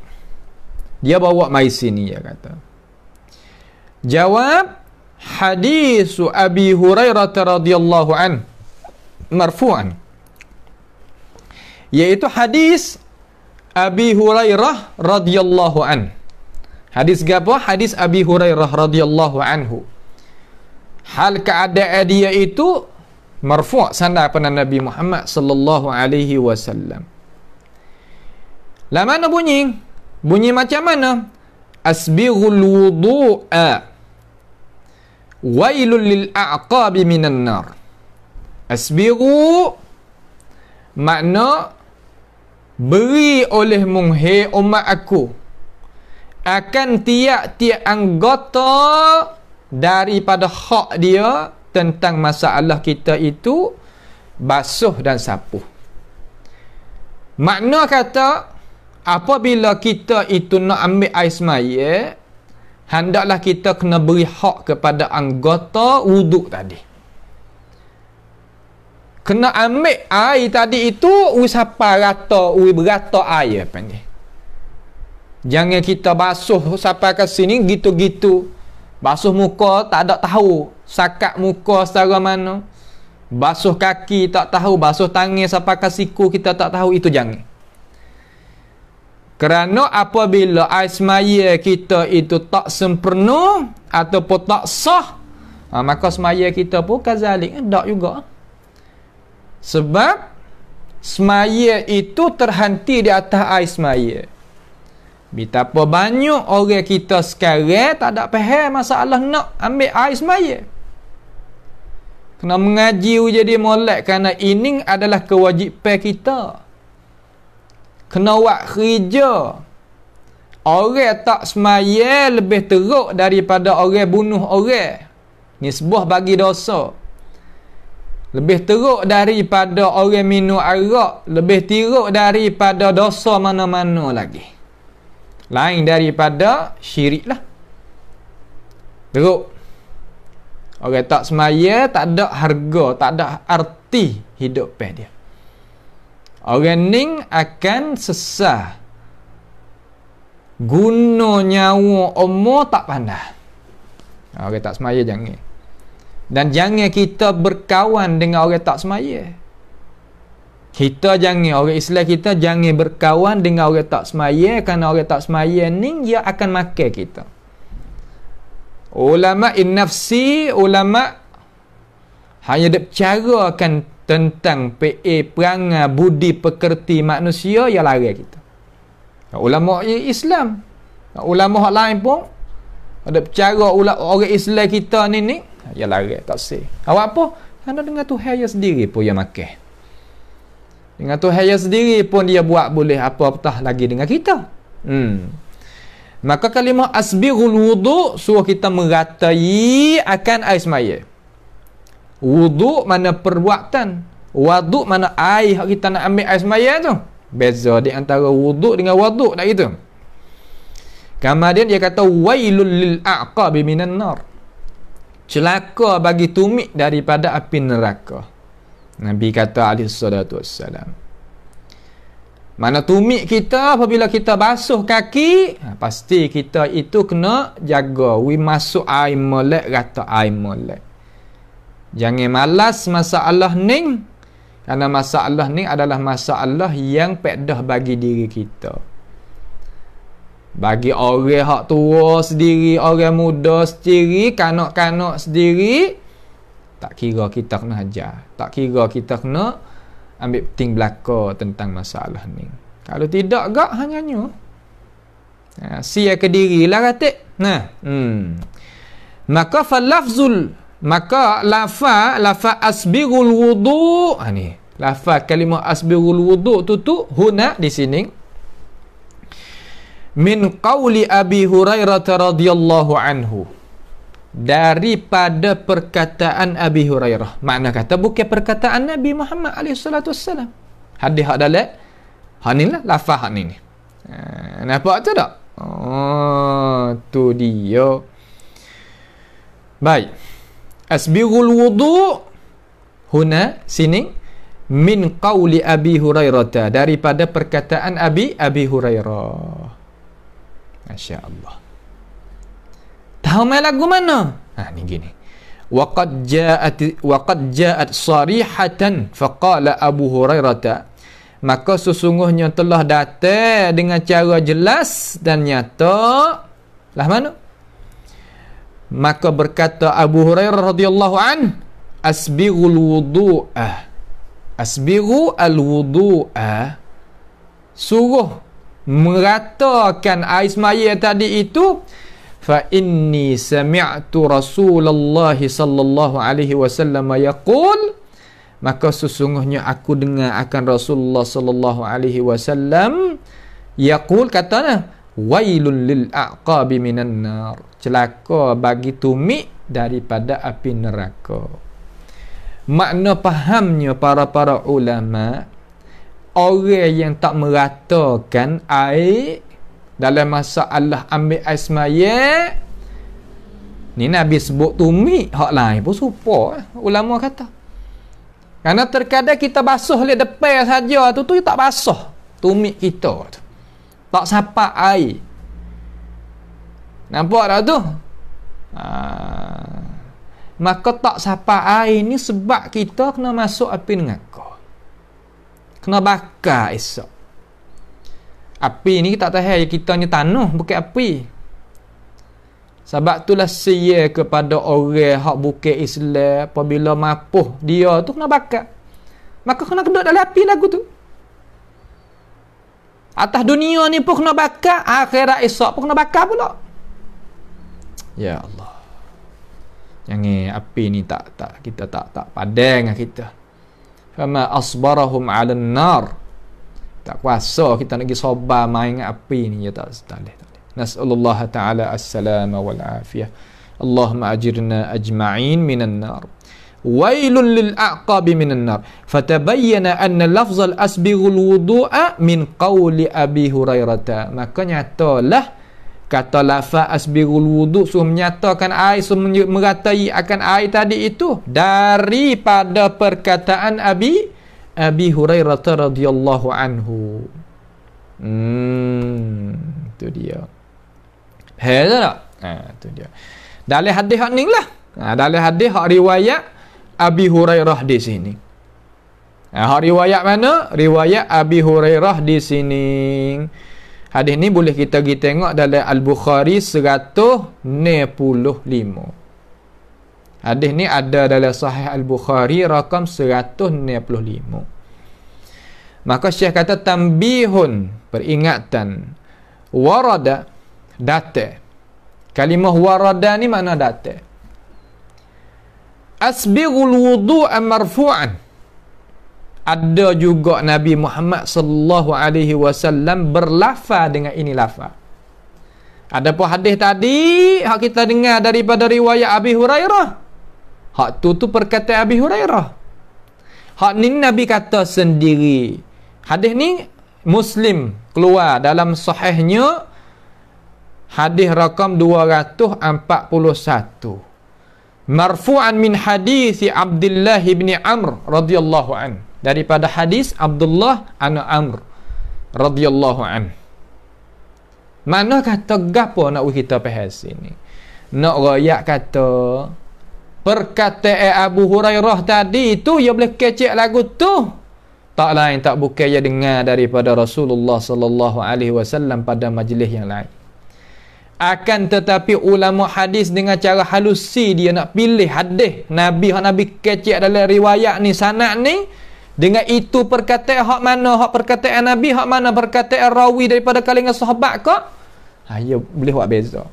Dia bawa mai sini, dia kata. Jawab hadis Abi Hurairah radhiyallahu an marfu'an. Iaitu hadis Abi Hurairah radhiyallahu an. Hadis apa? Hadis Abi Hurairah radhiyallahu anhu. Hal keadaan dia itu marfu' sanad pada Nabi Muhammad sallallahu alaihi wasallam. La mana bunyi? Bunyi macam mana? Asbighul wudu'a wailul lil a'qabi minan nar. Asbighu makna beri oleh munghe umat aku akan tiap-tiap anggota daripada hak dia tentang masalah kita itu basuh dan sapuh. Makna kata apabila kita itu nak ambil air semaya, hendaklah kita kena beri hak kepada anggota wuduk tadi. Kena ambil air tadi itu usapa rata, berata air panggil. Jangan kita basuh sampai ke sini gitu-gitu. Basuh muka tak ada tahu sakat muka secara mana. Basuh kaki tak tahu, basuh tangan sampai ke siku kita tak tahu, itu jangan. Kerana apabila air semaya kita itu tak sempurna ataupun tak sah, maka semaya kita pun kazalik, tak juga. Sebab semaya itu terhenti di atas air semaya. Betapa banyak orang kita sekarang tak ada faham masalah nak ambil air semaya. Kena mengaji jadi molek kerana ini adalah kewajipan kita. Kena buat kerja. Orang tak semaya lebih teruk daripada orang bunuh orang. Nisbah bagi dosa. Lebih teruk daripada orang minum arak. Lebih teruk daripada dosa mana-mana lagi. Lain daripada syirik lah. Teruk. Orang tak semaya, tak ada harga, tak ada arti hidup dia. Orang ni akan sesah. Guna nyawa umur tak pandai. Orang tak semaya jangan. Dan jangan kita berkawan dengan orang tak semaya. Kita jangan, orang Islam kita jangan berkawan dengan orang tak semaya, kerana orang tak semaya ni dia akan makan kita. Ulama in-nafsi, ulama hanya bercarakan tentang PA, perangai, budi pekerti manusia, yang lari kita. Ulama Islam, ulama lain pun ada bercara orang Islam kita ni yang lari, tak sih. Awak apa? Kerana dengan Tuhan dia sendiri pun dia makan. Dengan Tuhan dia sendiri pun dia buat boleh apa-apa lagi dengan kita. Maka kalimah asbirul wudu' suruh kita meratai akan air semaya. Wudu' mana perbuatan, wudu' mana air kita nak ambil air semaya tu. Beza di antara wudu' dengan wudu' tak gitu. Kemudian dia kata wailul lil a'qabi minan nar. Celaka bagi tumit daripada api neraka. Nabi kata alaihi salatu wassalam. Mana tumit kita apabila kita basuh kaki, pasti kita itu kena jaga. Masuk air molek, rata air molek. Jangan malas masalah ni. Kerana masalah ni adalah masalah yang pedah bagi diri kita. Bagi orang hak tua sendiri, orang muda sendiri, kanak-kanak sendiri, tak kira kita kena ajar. Tak kira kita kena ambil penting belaka tentang masalah ni. Kalau tidak gak hanya sia ke diri lah katik. Maka falafzul, maka lafa asbirul wudu'. Ni lafa kalimah asbirul wudu' tu huna di sini min qauli Abi Hurairah radhiyallahu anhu, daripada perkataan Abi Hurairah. Makna kata bukan perkataan Nabi Muhammad SAW. Hadis hak dalam hak ni lah, lafaz hak ni. Nampak tu tak? Oh, tu dia. Baik. Asbirul wudu' huna sini min qauli Abi Hurairah, daripada perkataan Abi Hurairah. Masya-Allah. Tahu main lagu mana? Ni gini. Waqad ja'at sarihatan faqala Abu Hurairah, maka sesungguhnya telah datang dengan cara jelas dan nyata. Lah mana? Maka berkata Abu Hurairah radhiyallahu an, asbighul wudu'a. Asbighu al-wudu'a. Suruh meratakan air semaya tadi itu. Fa inni sami'tu Rasulullah sallallahu alaihi wasallam yaqul, maka sesungguhnya aku dengar akan Rasulullah sallallahu alaihi wasallam yaqul, katanya wailul lil a'qabi minan nar, celaka bagi tumit daripada api neraka. Makna fahamnya para ulama, orang yang tak meratakan air dalam masalah ambil air semaya ni, Nabi sebut tumit, hak lain pun serupa ulama kata. Kerana terkadang kita basuh oleh depan saja tu tak basuh tumit kita tu, tak sapak air. Nampak tak tu? Maka tak sapak air ni sebab kita kena masuk api neraka, kena bakar esok. Api ni tak tahu kita ni tanah, bukan api. Sebab itulah sia kepada orang hak bukan Islam, apabila mapuh dia tu kena bakar, maka kena duduk dalam api lagu tu. Atas dunia ni pun kena bakar, akhirat esok pun kena bakar pula. Ya Allah. Jangan api ni kita tak padang dengan kita. Fama asbarahum 'alan nar. Tak kuasa kita nak pergi sabar main dengan api ni, ya tak boleh. Nas'alullah ta'ala as-salama wal afiyah. Allahumma ajirna ajma'in minan nar. Wailun lil a'qabi minan nar. Fatabayyana anna lafzal asbighul wudu'a min qawli Abi Hurairah. Maka nyatalah kata lafaz asbighul wudu' suruh menyatakan air, suruh meratai akan air tadi itu daripada perkataan Abi Hurairah radhiyallahu anhu. Itu dia. Tak? Itu dia. Dalam hadis hak ni lah. Dalam hadis hak riwayat Abi Hurairah di sini. Hak riwayat mana? Riwayat Abi Hurairah di sini. Hadis ni boleh kita pergi tengok dalam Al-Bukhari 195. Hadis ni ada dalam Sahih Al-Bukhari rakam 195. Maka Syekh kata tambihun, peringatan. Warada, data. Kalimah warada ni makna data. Asbighul wudu'a marfu'an. Ada juga Nabi Muhammad sallallahu alaihi wasallam berlafaz dengan ini lafaz. Adapun hadis tadi hak kita dengar daripada riwayat Abi Hurairah. Hak tu perkataan Abi Hurairah. Hak ni Nabi kata sendiri. Hadis ni Muslim keluar dalam sahihnya hadis rakam 241. Marfu'an min hadis Abdullah bin Amr radhiyallahu an. Daripada hadis Abdullah an Amr radhiyallahu an. Mana kata gapo nak kita bahas sini? Nak royak kata perkataan Abu Hurairah tadi itu ya boleh kecek lagu tu. Tak lain tak bukan ia dengar daripada Rasulullah sallallahu alaihi wasallam pada majlis yang lain. Akan tetapi ulama hadis dengan cara halusi dia nak pilih hadis Nabi hak Nabi kecek dalam riwayat ni sanad ni dengan itu perkataan hak mana hak perkataan Nabi, hak mana perkataan rawi daripada kalangan sahabat ke? Ya boleh buat beza.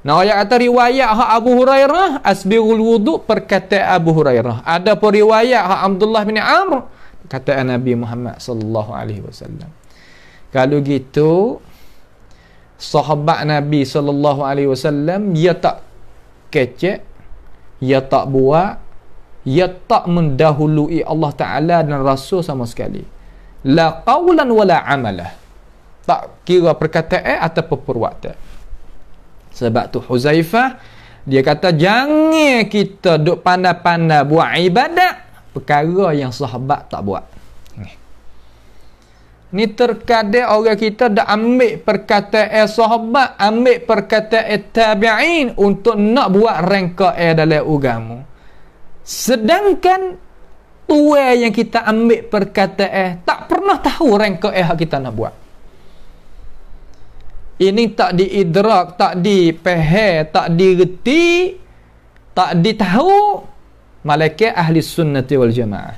Nah, ayat kata riwayat hak Abu Hurairah asbighul wudu perkataan Abu Hurairah. Ada pun riwayat hak Abdullah bin Amr perkataan Nabi Muhammad sallallahu alaihi wasallam. Kalau gitu sahabat Nabi sallallahu alaihi wasallam dia tak kecek, dia tak buat, dia tak mendahului Allah Taala dan Rasul sama sekali. La qawlan wala amalah. Tak kira perkataan atau perbuatan. Sebab tu Huzaifah dia kata jangan kita duk pandai-pandai buat ibadat perkara yang sahabat tak buat. Ni terkadang orang kita dah ambil perkataan sahabat, ambil perkataan tabi'in untuk nak buat rangkaian dalam agama. Sedangkan tua yang kita ambil perkataan tak pernah tahu rangkaian yang kita nak buat. Ini tak diidrak, tak dipaham, tak direti, tak ditahu malaikat ahli sunnati wal jamaah.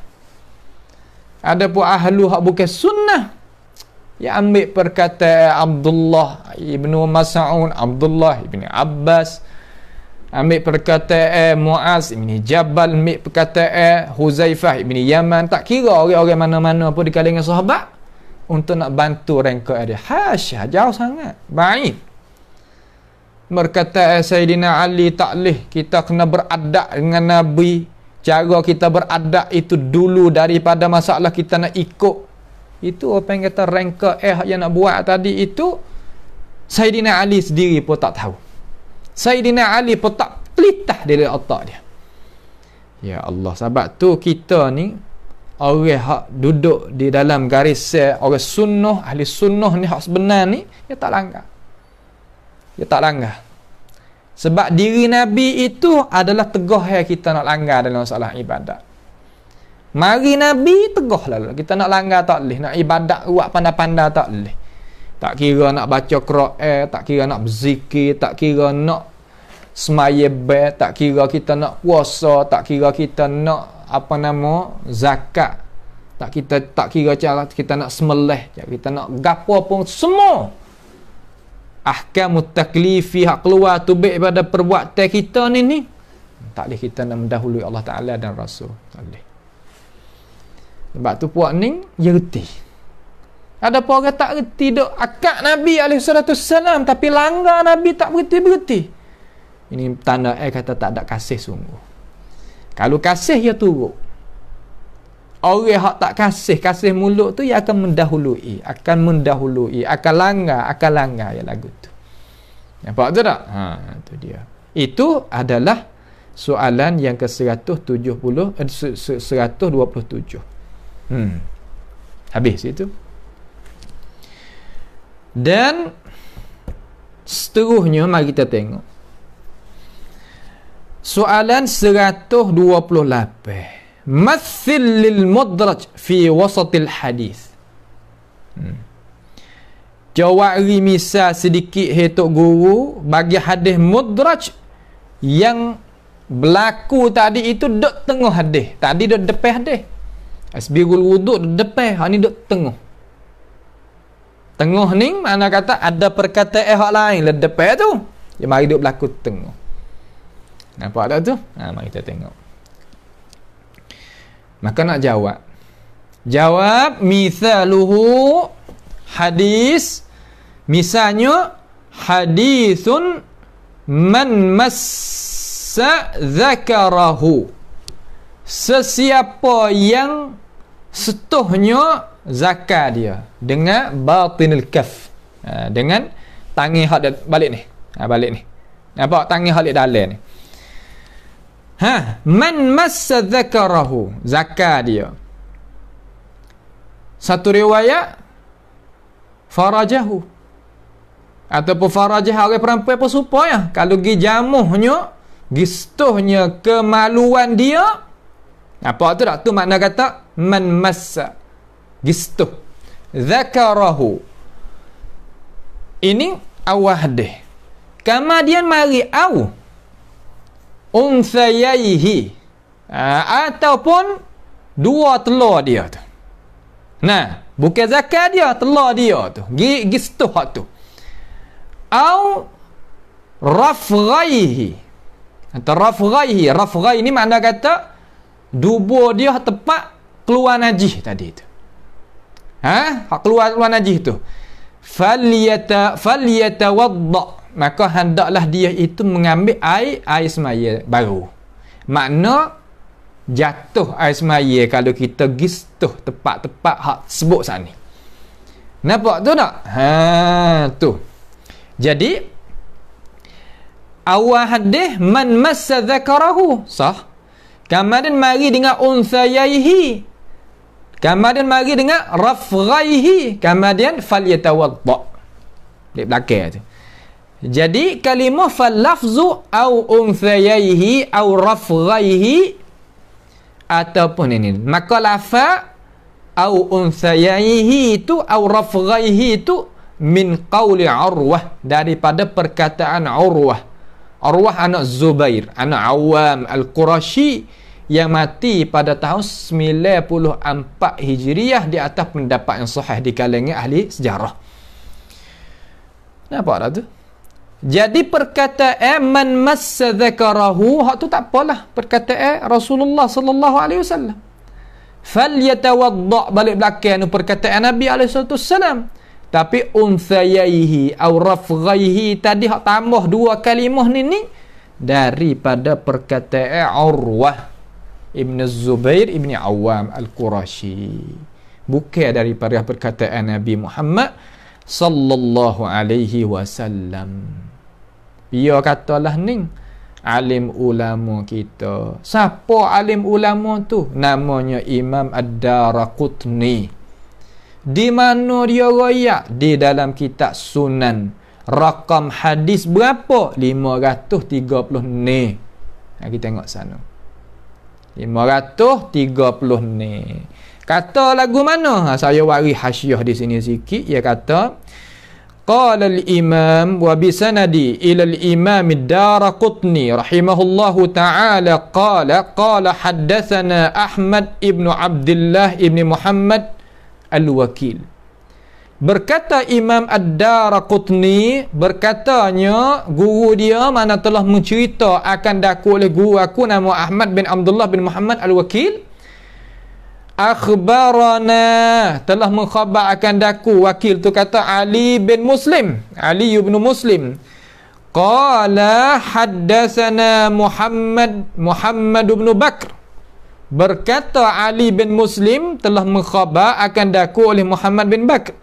Ada pun ahlu hak bukan sunnah ya ambil perkataan Abdullah ibnu Mas'ud, Abdullah ibni Abbas, ambil perkataan Muaz ibni Jabal, ambil perkataan Huzaifah ibni Yaman, tak kira orang-orang mana-mana pun di kalangan sahabat untuk nak bantu rangka dia. Hasyah, jauh sangat. Baik. Berkata Sayyidina Ali tak leh kita kena beradab dengan Nabi. Cara kita beradab itu dulu daripada masalah kita nak ikut. Itu apa yang kata rangka yang nak buat tadi itu Sayyidina Ali sendiri pun tak tahu. Sayyidina Ali pun tak telitah dari otak dia. Ya Allah, sebab tu kita ni orang hak duduk di dalam garis orang sunnah, ahli sunnah ni hak sebenar ni dia tak langgar. Dia tak langgar. Sebab diri Nabi itu adalah tegah yang kita nak langgar dalam masalah ibadat. Mari Nabi tegah lah. Kita nak langgar tak boleh. Nak ibadat buat pandai-pandai tak boleh. Tak kira nak baca Quran, tak kira nak berzikir, tak kira nak semaya bait, tak kira kita nak puasa, tak kira kita nak zakat, tak kira cara kita nak semelih, kita nak gapo pun semua ahkamut taklifi hak keluar tubik pada perbuatan kita ni Tak boleh kita nak mendahului Allah Ta'ala dan Rasul. Tak boleh. Sebab tu puak ni dia reti. Ada apa orang tak reti dok akad Nabi SAW tapi langgar Nabi tak berhenti. Ini tanda kata tak ada kasih sungguh. Kalau kasih dia turut. Orang yang tak kasih mulut tu, ia akan mendahului, akan langgar ya lagu tu. Nampak tu tak? Tu dia. Itu adalah soalan yang ke-127. Habis itu. Dan seterusnya mari kita tengok. Soalan 128. Mathil lil mudraj fi wasatil hadis. Jawari misal sedikit hetok guru bagi hadis mudraj yang berlaku tadi itu dok tengah hadis. Tadi dok depan hadis. Asbirul wuduk dok depan, hak ni dok tengah. Tengah ni mana kata ada perkataan hak lain le depan tu. Ya mari dok berlaku tengah. Nampak tak tu? Mari kita tengok. Maka nak jawab mithaluhu hadis, misalnya hadisun man massa zakarahu, sesiapa yang setuhnya zakar dia dengan batinil kaf, dengan tangan hak balik ni, balik ni, nampak tangan hak dalam ni. Man massa zakarahu, zakar dia. Satu riwayat farajahu, ataupun farajah orang perempuan pun supaya kalau gi jamuhnya, gi setuhnya kemaluan dia. Apa tu tak? Tu makna kata man massa, gi setuh zakarahu. Ini awal hadis. Kemudian mari unsayaihi, ataupun dua telur dia tu. Nah, bukan zakat dia, telur dia tu. Gi setuh hak tu. Au rafghaihi. Atau rafghaihi. Rafghai ni makna kata dubur dia tepat keluar najis tadi tu. Hak keluar najis tu. Falyatawadda, maka hendaklah dia itu mengambil air semaya baru. Makna jatuh air semaya kalau kita gistuh tepat-tepat hak sebut saat ni. Nampak tu tak? Tu. Jadi awal hadis man massa zakarahu sah. Kemudian mari dengan unsayaihi. Kemudian mari dengan rafghaihi. Kemudian falyatawadda. Di belakang tu. Jadi kalimah fal-lafzu au unthayaihi au rafghaihi, ataupun ini maka lafaz au unthayaihi itu au rafghaihi itu min qauli Urwah, daripada perkataan Urwah anak Zubair anak Awam Al-Qurashi yang mati pada tahun 94 Hijriah di atas pendapat yang sahih di kalangan ahli sejarah. Nampak tak tu? Jadi perkataan man massa zakarahu, hak tu tak apalah, perkataan Rasulullah sallallahu alaihi wasallam. Falyatawadda, balik belakang tu perkataan Nabi alaihi wasallam. Tapi unsayaihi au rafghaihi tadi hak tambah dua kalimah ni daripada perkataan Urwah Ibn Zubair Ibn Awam Al-Qurashi, bukan daripada perkataan Nabi Muhammad sallallahu alaihi wasallam. Dia katalah ni alim ulama kita. Siapa alim ulama tu? Namanya Imam Ad-Daraqutni. Di mana dia royak? Di dalam kitab Sunan. Rakam hadis berapa? 530 ni. Kita tengok sana. 530 ni. Kata lagu mana? Saya wari hasyiah di sini sikit. Dia kata qala al-imam wa bisanadi ila al-imam ad-Daraqutni rahimahullahu ta'ala qala haddathana Ahmad ibn Abdullah ibn Muhammad al-Wakil. Berkata Imam Ad-Daraqutni, berkatanya guru dia mana telah mencerita akan daku oleh guru aku nama Ahmad bin Abdullah bin Muhammad Al-Wakil, akhbarana, telah mengkhabar akan daku wakil tu kata Ali bin Muslim, Ali bin Muslim, qala haddatsana Muhammad bin Bakr, berkata Ali bin Muslim telah mengkhabar akan daku oleh Muhammad bin Bakr.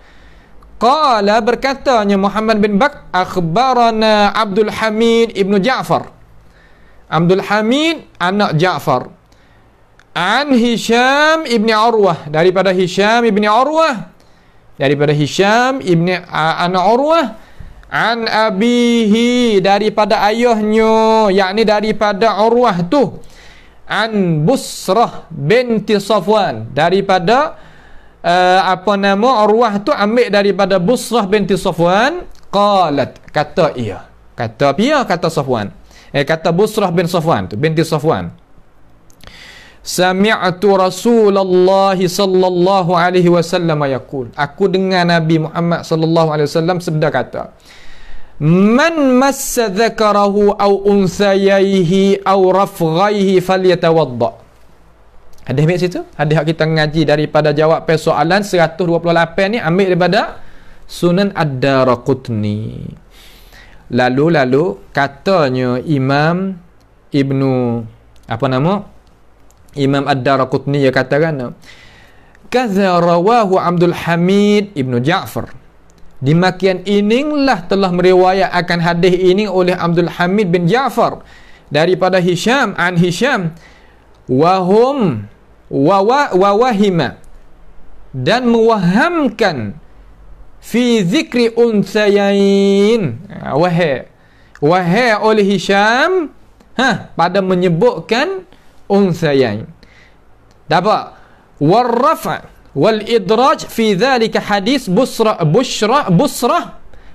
Qala, berkatanya Muhammad bin Bakr, akhbarana Abdul Hamid ibnu Ja'far, Abdul Hamid anak Ja'far, an Hisham ibni Urwah, daripada Hisham ibni Urwah, daripada Hisham ibni anak Urwah, an abihi, daripada ayahnya, yakni daripada Urwah tu, an Busrah binti Safwan, daripada Urwah tu ambil daripada Busrah binti Safwan, qalat, kata ia, kata dia, kata Safwan, kata Busrah bin Safwan tu, binti Safwan, sami'tu Rasulullah sallallahu alaihi wasallam yaqul, aku dengar Nabi Muhammad sallallahu alaihi wasallam sabda kata, man massa dzakarahu aw unsayaihi aw rafghaihi falyatawadda. Hadis ambil situ, hadis kita ngaji daripada jawab persoalan 128 ni ambil daripada Sunan Ad-Daraqutni. Lalu katanya Imam Ibnu Imam Ad-Daraqutni dia katakan, kaza rawahu Abdul Hamid ibnu Ja'far, demikian inilah telah meriwayat akan hadis ini oleh Abdul Hamid bin Ja'far daripada Hisham, an Hisham, wahum wawahima, dan mewahamkan fi zikri unsayain, wahai oleh Hisham pada menyebutkan unsayain. Dapat warrafa wal idraj fi dhalika hadis busrah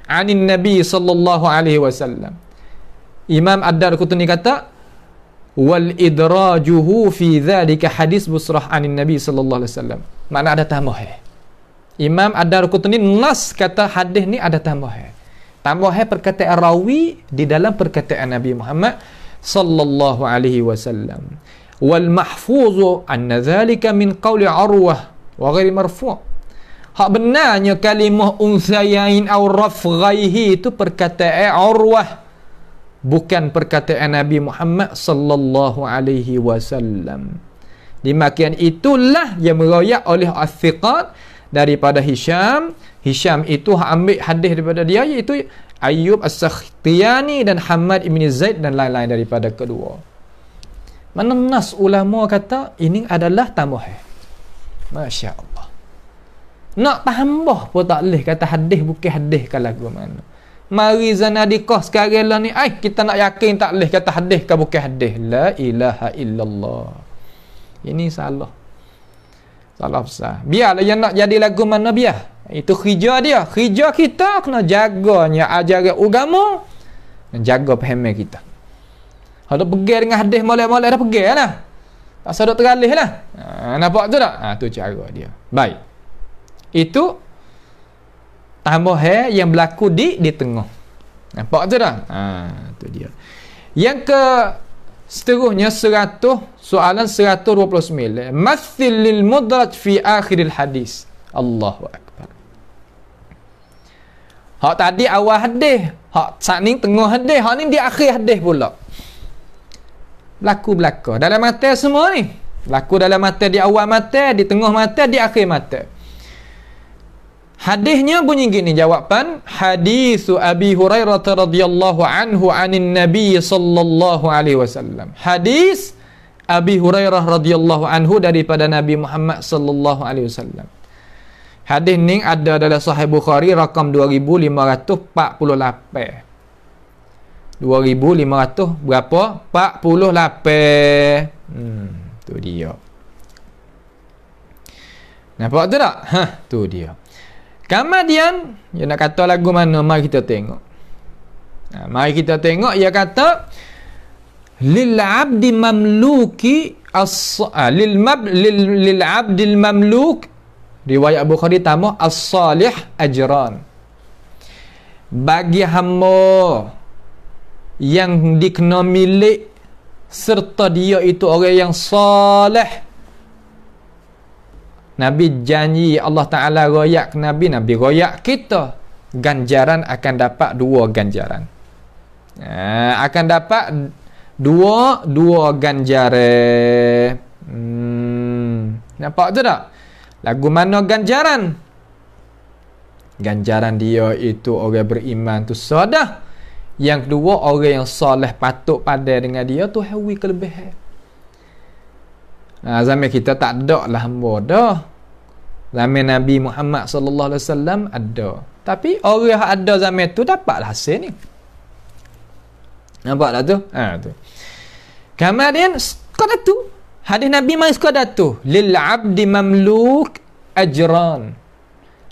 anin Nabi sallallahu alaihi wasallam. Imam Ad-Darqutni kata wal idrajuhu fi dhalika hadis busrah anin Nabi sallallahu alaihi wasallam, makna ada tambah. Imam Ad-Darqutni nas kata hadis ni ada tambah perkataan rawi di dalam perkataan Nabi Muhammad sallallahu alaihi wasallam. Wal mahfuzu anna dhalika min qawli Urwah wa ghairi marfu'. Hak benarnya kalimah unsayain aw rafghaihi itu perkataan Urwah, bukan perkataan Nabi Muhammad sallallahu alaihi wasallam. Demikian itulah yang meriwayat oleh as-siqat daripada Hisham. Hisham itu ambil hadis daripada dia, iaitu Ayyub As-Sakhtiyani dan Hamad ibn Zaid dan lain-lain daripada kedua. Mana nas ulama kata ini adalah tambah. Masya Allah. Nak tambah pun tak boleh kata hadis bukan hadis kalau lagu mana. Mari zanadikah sekarang lah ni, kita nak yakin tak boleh kata hadis ke bukan hadis. La ilaha illallah. Ini salah besar. Biarlah yang nak jadi lagu mana biar. Itu khija dia. Khija kita kena jaganya ajaran agama dan jaga pahaman kita. Kalau pergi dengan hadis molek-molek dah pergi lah. Tak sadar teralih lah. Nampak tu tak? Tu cara dia. Baik. Itu tambah yang berlaku di tengah. Nampak tu dah? Tu dia. Yang ke seterusnya soalan 129. Mathil lil mudraj fi akhiril hadis. Allahu akbar. Hak tadi awal hadis, hak saat ni tengah hadis, hak ni di akhir hadis pula. Berlaku belakang dalam mata semua ni. Berlaku dalam mata, di awal mata, di tengah mata, di akhir mata. Hadisnya bunyi gini jawapan, hadisu Abi Hurairah radhiyallahu anhu anin Nabi sallallahu alaihi wasallam. Hadis Abi Hurairah radhiyallahu anhu daripada Nabi Muhammad sallallahu alaihi wasallam. Hadis ni ada dalam Sahih Bukhari rakam 2548. 2500 berapa? 48. Tu dia. Nampak tu tak? Tu dia. Kemudian dia nak kata lagu mana, mari kita tengok. Mari kita tengok, ia kata lil abdi mamluki lil abdil mamluk Riwayat Bukhari tambah as-salih ajran. Bagi hamba yang dikena milik serta dia itu orang yang salih, Nabi janji, Allah Ta'ala royak Nabi royak kita, ganjaran akan dapat 2 ganjaran. Akan dapat dua ganjaran. Nampak tu tak? Lagu mana ganjaran? Ganjaran dia itu orang beriman tu sadah. Yang kedua, orang yang soleh patut pandai dengan dia tu hawi kelebihan. Zaman kita tak ada lah hamba dah. Zaman Nabi Muhammad sallallahu alaihi wasallam ada. Tapi orang yang ada zaman tu dapatlah hasil ni. Nampak tak tu? Tu. Kemudian sekadar tu, hadis Nabi mai sekadar tu, lil abdi mamluk ajran.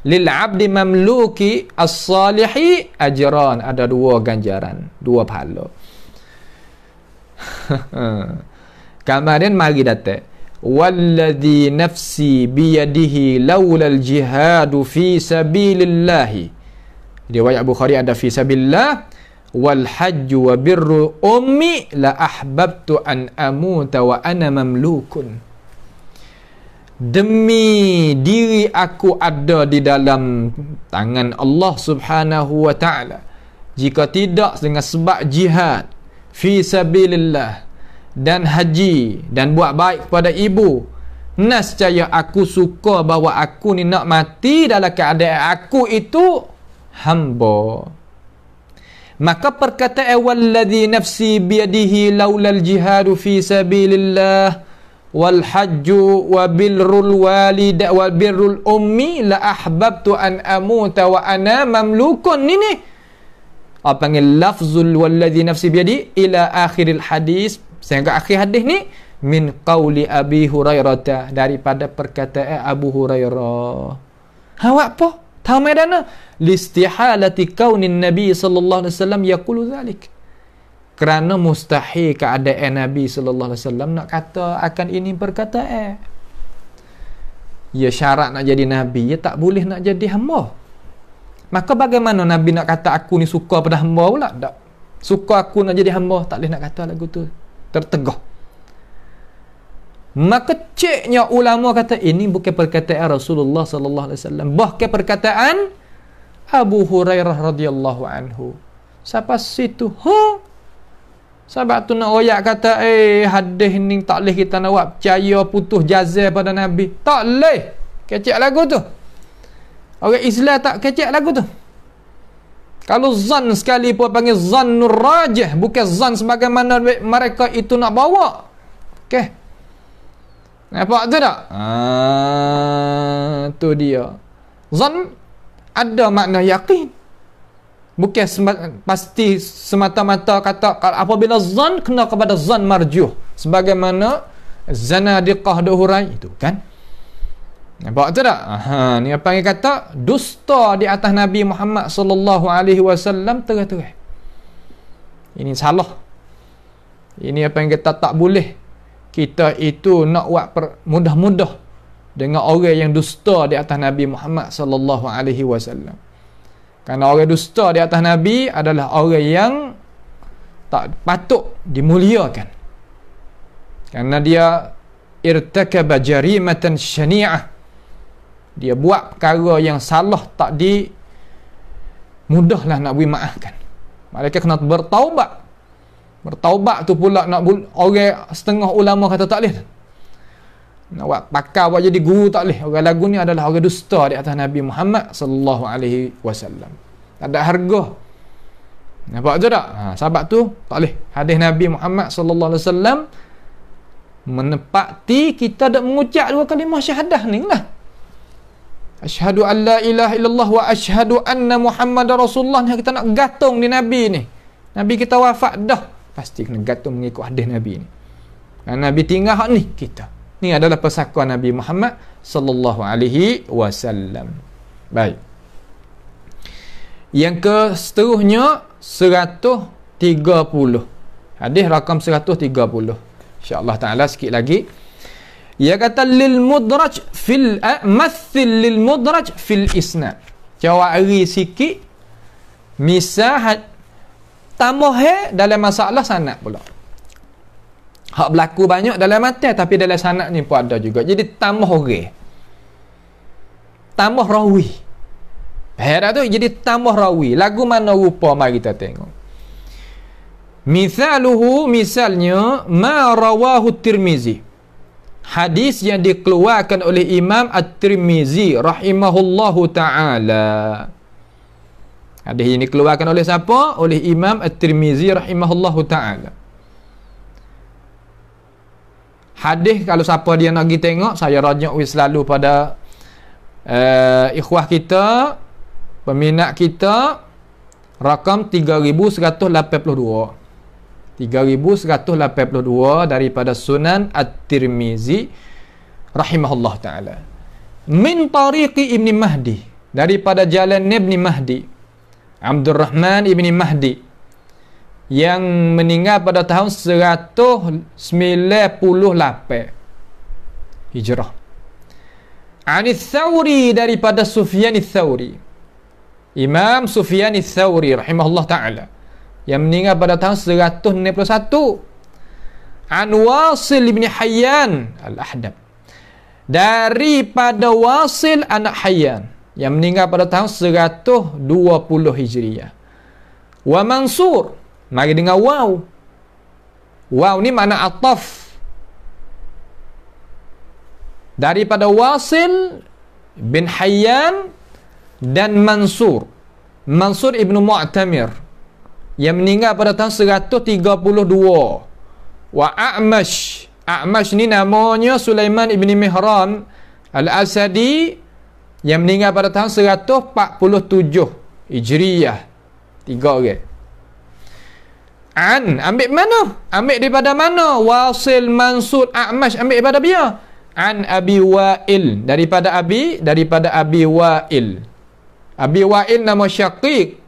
Lil abdi mamluki as-salihi ajran. Ada 2 ganjaran, 2 pahala. Kemudian mari datang, walladhi nafsi biyadihi laulal jihadu fi sabilillahi. Riwayat Bukhari ada fi sabilillah. Wal hajju wa birru ummi la ahbabtu an amuta wa ana mamlukun. Demi diri aku ada di dalam tangan Allah Subhanahu wa ta'ala, jika tidak dengan sebab jihad fi sabilillah dan haji dan buat baik kepada ibu, nescaya aku suka bahawa aku ni nak mati dalam keadaan aku itu hamba. Maka perkataan walladhi nafsi biyadihi laulal jihadu fi sabilillah wal hajju wa birrul walid wa birrul ummi la ahbabtu an amuta wa ana mamlukun. Ini apa panggil lafzul walladhi nafsi biyadi ila akhiril hadis, sehingga akhir hadis ni min qauli Abi Hurairah, daripada perkataan Abu Hurairah. Awak apa? Tahu medana? Listihalati kaunin Nabi sallallahu alaihi wasallam yaqulu zalik. Kerana mustahil keadaan Nabi sallallahu alaihi wasallam nak kata akan ini perkataan. Ya syarat nak jadi Nabi, ya tak boleh nak jadi hamba. Maka bagaimana Nabi nak kata aku ni suka pada hamba pula? Tak. Suka aku nak jadi hamba, tak boleh nak kata lagu tu. Tertegah. Maka ceknya ulama kata ini bukan perkataan Rasulullah sallallahu alaihi wasallam, bahkan perkataan Abu Hurairah radhiyallahu anhu. Siapa situ? Sebab tu nak royak kata hadis ni tak boleh kita nak buat percaya putus jazah pada Nabi. Tak boleh. Kecek lagu tu. Orang Islam tak kecek lagu tu. Kalau zan sekali pun panggil zannur rajih, bukan zan sebagaimana mereka itu nak bawa. Okey. Nampak tu tak? Tu dia. Zan ada makna yakin. Bukan pasti semata-mata kata apabila zan kena kepada zan marjuh. Sebagaimana zanadiqah duhurai itu kan. Nampak tu tak? Ni apa yang kata dusta di atas Nabi Muhammad sallallahu alaihi wasallam terang-terang. Ini salah. Ini apa yang kita tak boleh. Kita itu nak buat mudah-mudah dengan orang yang dusta di atas Nabi Muhammad sallallahu alaihi wasallam. Kerana orang dusta di atas Nabi adalah orang yang tak patut dimuliakan. Kerana dia irtakaba jarimatan syani'ah. Dia buat perkara yang salah, tak mudahlah nak beri maafkan. Mereka kena bertaubat. Bertaubat tu pula nak orang setengah ulama kata tak boleh. Nak buat pakar buat jadi guru tak boleh. Orang lagu ni adalah orang dusta di atas Nabi Muhammad sallallahu alaihi wasallam. Tak ada harga. Nampak tu tak? Sebab tu tak boleh. Hadis Nabi Muhammad sallallahu alaihi wasallam menepati kita dak mengucap 2 kalimah syahadah ni lah. Asyhadu an la ilaha illallah wa asyhadu anna Muhammadar Rasulullah. Kita nak gantung di Nabi ni. Nabi kita wafat dah, pasti kena gantung mengikut hadis Nabi ni. Nabi tinggal hak ni kita. Ni adalah persekutuan Nabi Muhammad sallallahu alaihi wasallam. Baik. Yang ke seterusnya 130. Hadis rakam 130. Insya-Allah taala sikit lagi. Ia kata lil mudraj fil mathil lil mudraj fil isnad. Jawab eri sikit misal tambah dalam masalah sanad pula. Hak berlaku banyak dalam matan tapi dalam sanad ni pun ada juga. Jadi tambah orang. Tambah rawi. Herat tu jadi tambah rawi. Lagu mana rupa mari kita tengok. Misaluhu misalnya ma rawahu Tirmizi. Hadis yang dikeluarkan oleh Imam At-Tirmizi rahimahullahu ta'ala. Hadis ini dikeluarkan oleh siapa? Oleh Imam At-Tirmizi rahimahullahu ta'ala. Hadis kalau siapa dia nak pergi tengok, saya rajak selalu pada ikhwah kita, peminat kita, rakam 3182. 3182 daripada Sunan At-Tirmizi rahimahullah ta'ala. Min tariqi Ibn Mahdi, daripada jalan Ibn Mahdi, Abdul Rahman Ibn Mahdi, yang meninggal pada tahun 198 Hijrah. Anis Thawri, daripada Sufyan Ats-Tsauri, Imam Sufyan Ats-Tsauri rahimahullah ta'ala, yang meninggal pada tahun 161. An Wasil bin Hayyan Al-Ahdab, daripada Wasil anak Hayyan, yang meninggal pada tahun 120 Hijriah. Wa Mansur, mari dengar waw. Waw ni makna ataf. Daripada Wasil bin Hayyan dan Mansur. Mansur ibnu Mu'tamir, yang meninggal pada tahun 132. Wa A'mash, A'mash ni namanya Sulaiman ibn Mihran Al-Asadi, yang meninggal pada tahun 147 Hijriyah. 3 orang. An, ambil mana? Ambil daripada mana? Wasil, Mansur, A'mash, ambil daripada dia. An Abi Wa'il, daripada Abi Wa'il. Abi Wa'il nama Syaqiq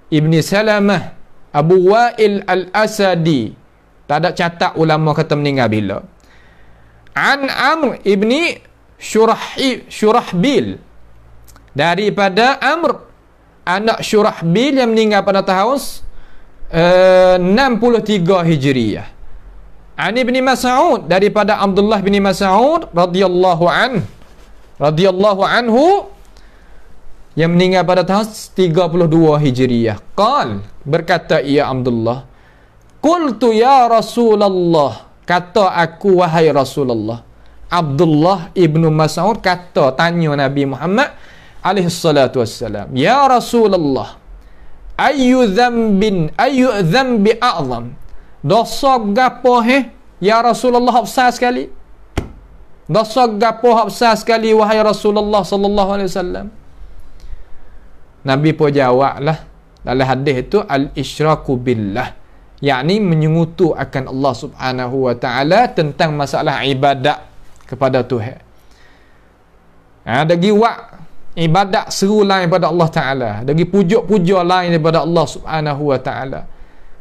Ibni Salamah Abu Wa'il Al-Asadi. Tak ada catat ulama kata meninggal bila. An Amr Ibni Syurahbil, daripada Amr anak Syurahbil, yang meninggal pada tahun 63 Hijriyah. An Ibni Mas'ud, daripada Abdullah bin Mas'ud radhiyallahu anhu, yang meninggal pada tahun 32 Hijriyah. Qal, berkata ia Abdullah, qultu ya Rasulullah, kata aku wahai Rasulullah. Abdullah ibnu Mas'ud kata, tanya Nabi Muhammad alaihi salatu wassalam, ya Rasulullah, ayyu dhanbi a'zam, dosa gapo ya Rasulullah besar sekali? Dosa gapo besar sekali wahai Rasulullah sallallahu alaihi wasallam? Nabi pun jawablah dalam hadis itu, al-isyraku billah, yakni menyekutu akan Allah Subhanahu wa taala tentang masalah ibadat kepada Tuhan. Dagi buat ibadat seru lain daripada Allah taala, dagi pujuk-puja lain daripada Allah Subhanahu wa taala,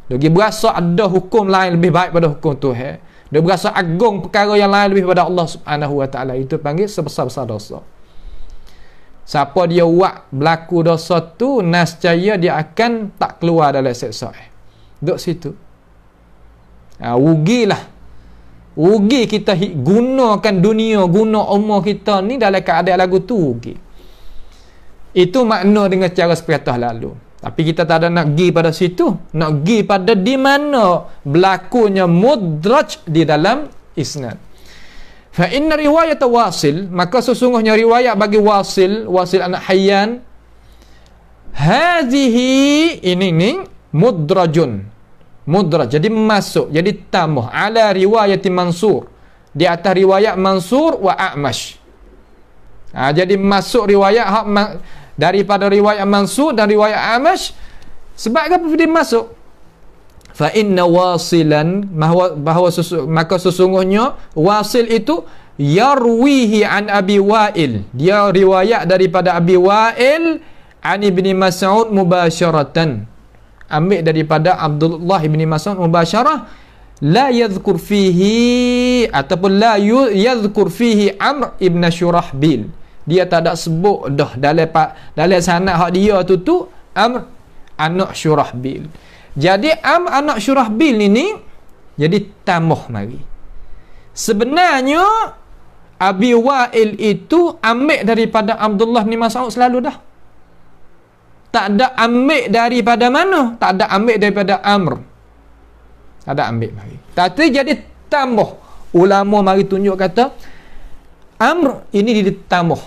dagi berasa ada hukum lain lebih baik pada hukum Tuhan, dia berasa agung perkara yang lain lebih pada Allah Subhanahu wa taala, itu panggil sebesar-besar dosa. Siapa dia buat berlaku dosa tu, nascaya dia akan tak keluar dalam seksa. Duduk situ. Rugilah. Rugi kita gunakan dunia, guna umur kita ni dalam keadaan lagu tu rugi. Itu makna dengan cara seperti lalu. Tapi kita tak ada nak pergi pada situ. Nak pergi pada di mana berlakunya mudraj di dalam isnad. Fa inna riwayat Wasil, maka sesungguhnya riwayat bagi Wasil anak Hayyan, hadhihi ini mudrajun, mudraj, jadi masuk, jadi tambah ala riwayat Mansur, di atas riwayat Mansur wa A'mash. Jadi masuk riwayat daripada riwayat Mansur dan riwayat A'mash. Sebab apa dia masuk? Fa inna wasilan, maka sesungguhnya Wasil itu yarwihi an Abi Wa'il, dia riwayat daripada Abi Wa'il an Ibni Mas'ud mubasyaratan, ambil daripada Abdullah Ibni Mas'ud mubasyarah, la yadhkur fihi ataupun la yadhkur fihi Amr ibn Shurahbil. Dia tak ada sebut dah dalam sanad hak dia tu Amr anak Shurahbil. Jadi Amr anak Shurahbil ini jadi tambah mari. Sebenarnya Abi Wa'il itu ambil daripada Abdullah bin Mas'ud selalu dah. Tak ada ambil daripada mana? Tak ada ambil daripada Amr. Tak ada ambil mari. Tapi jadi tambah. Ulama mari tunjuk kata Amr ini ditambah.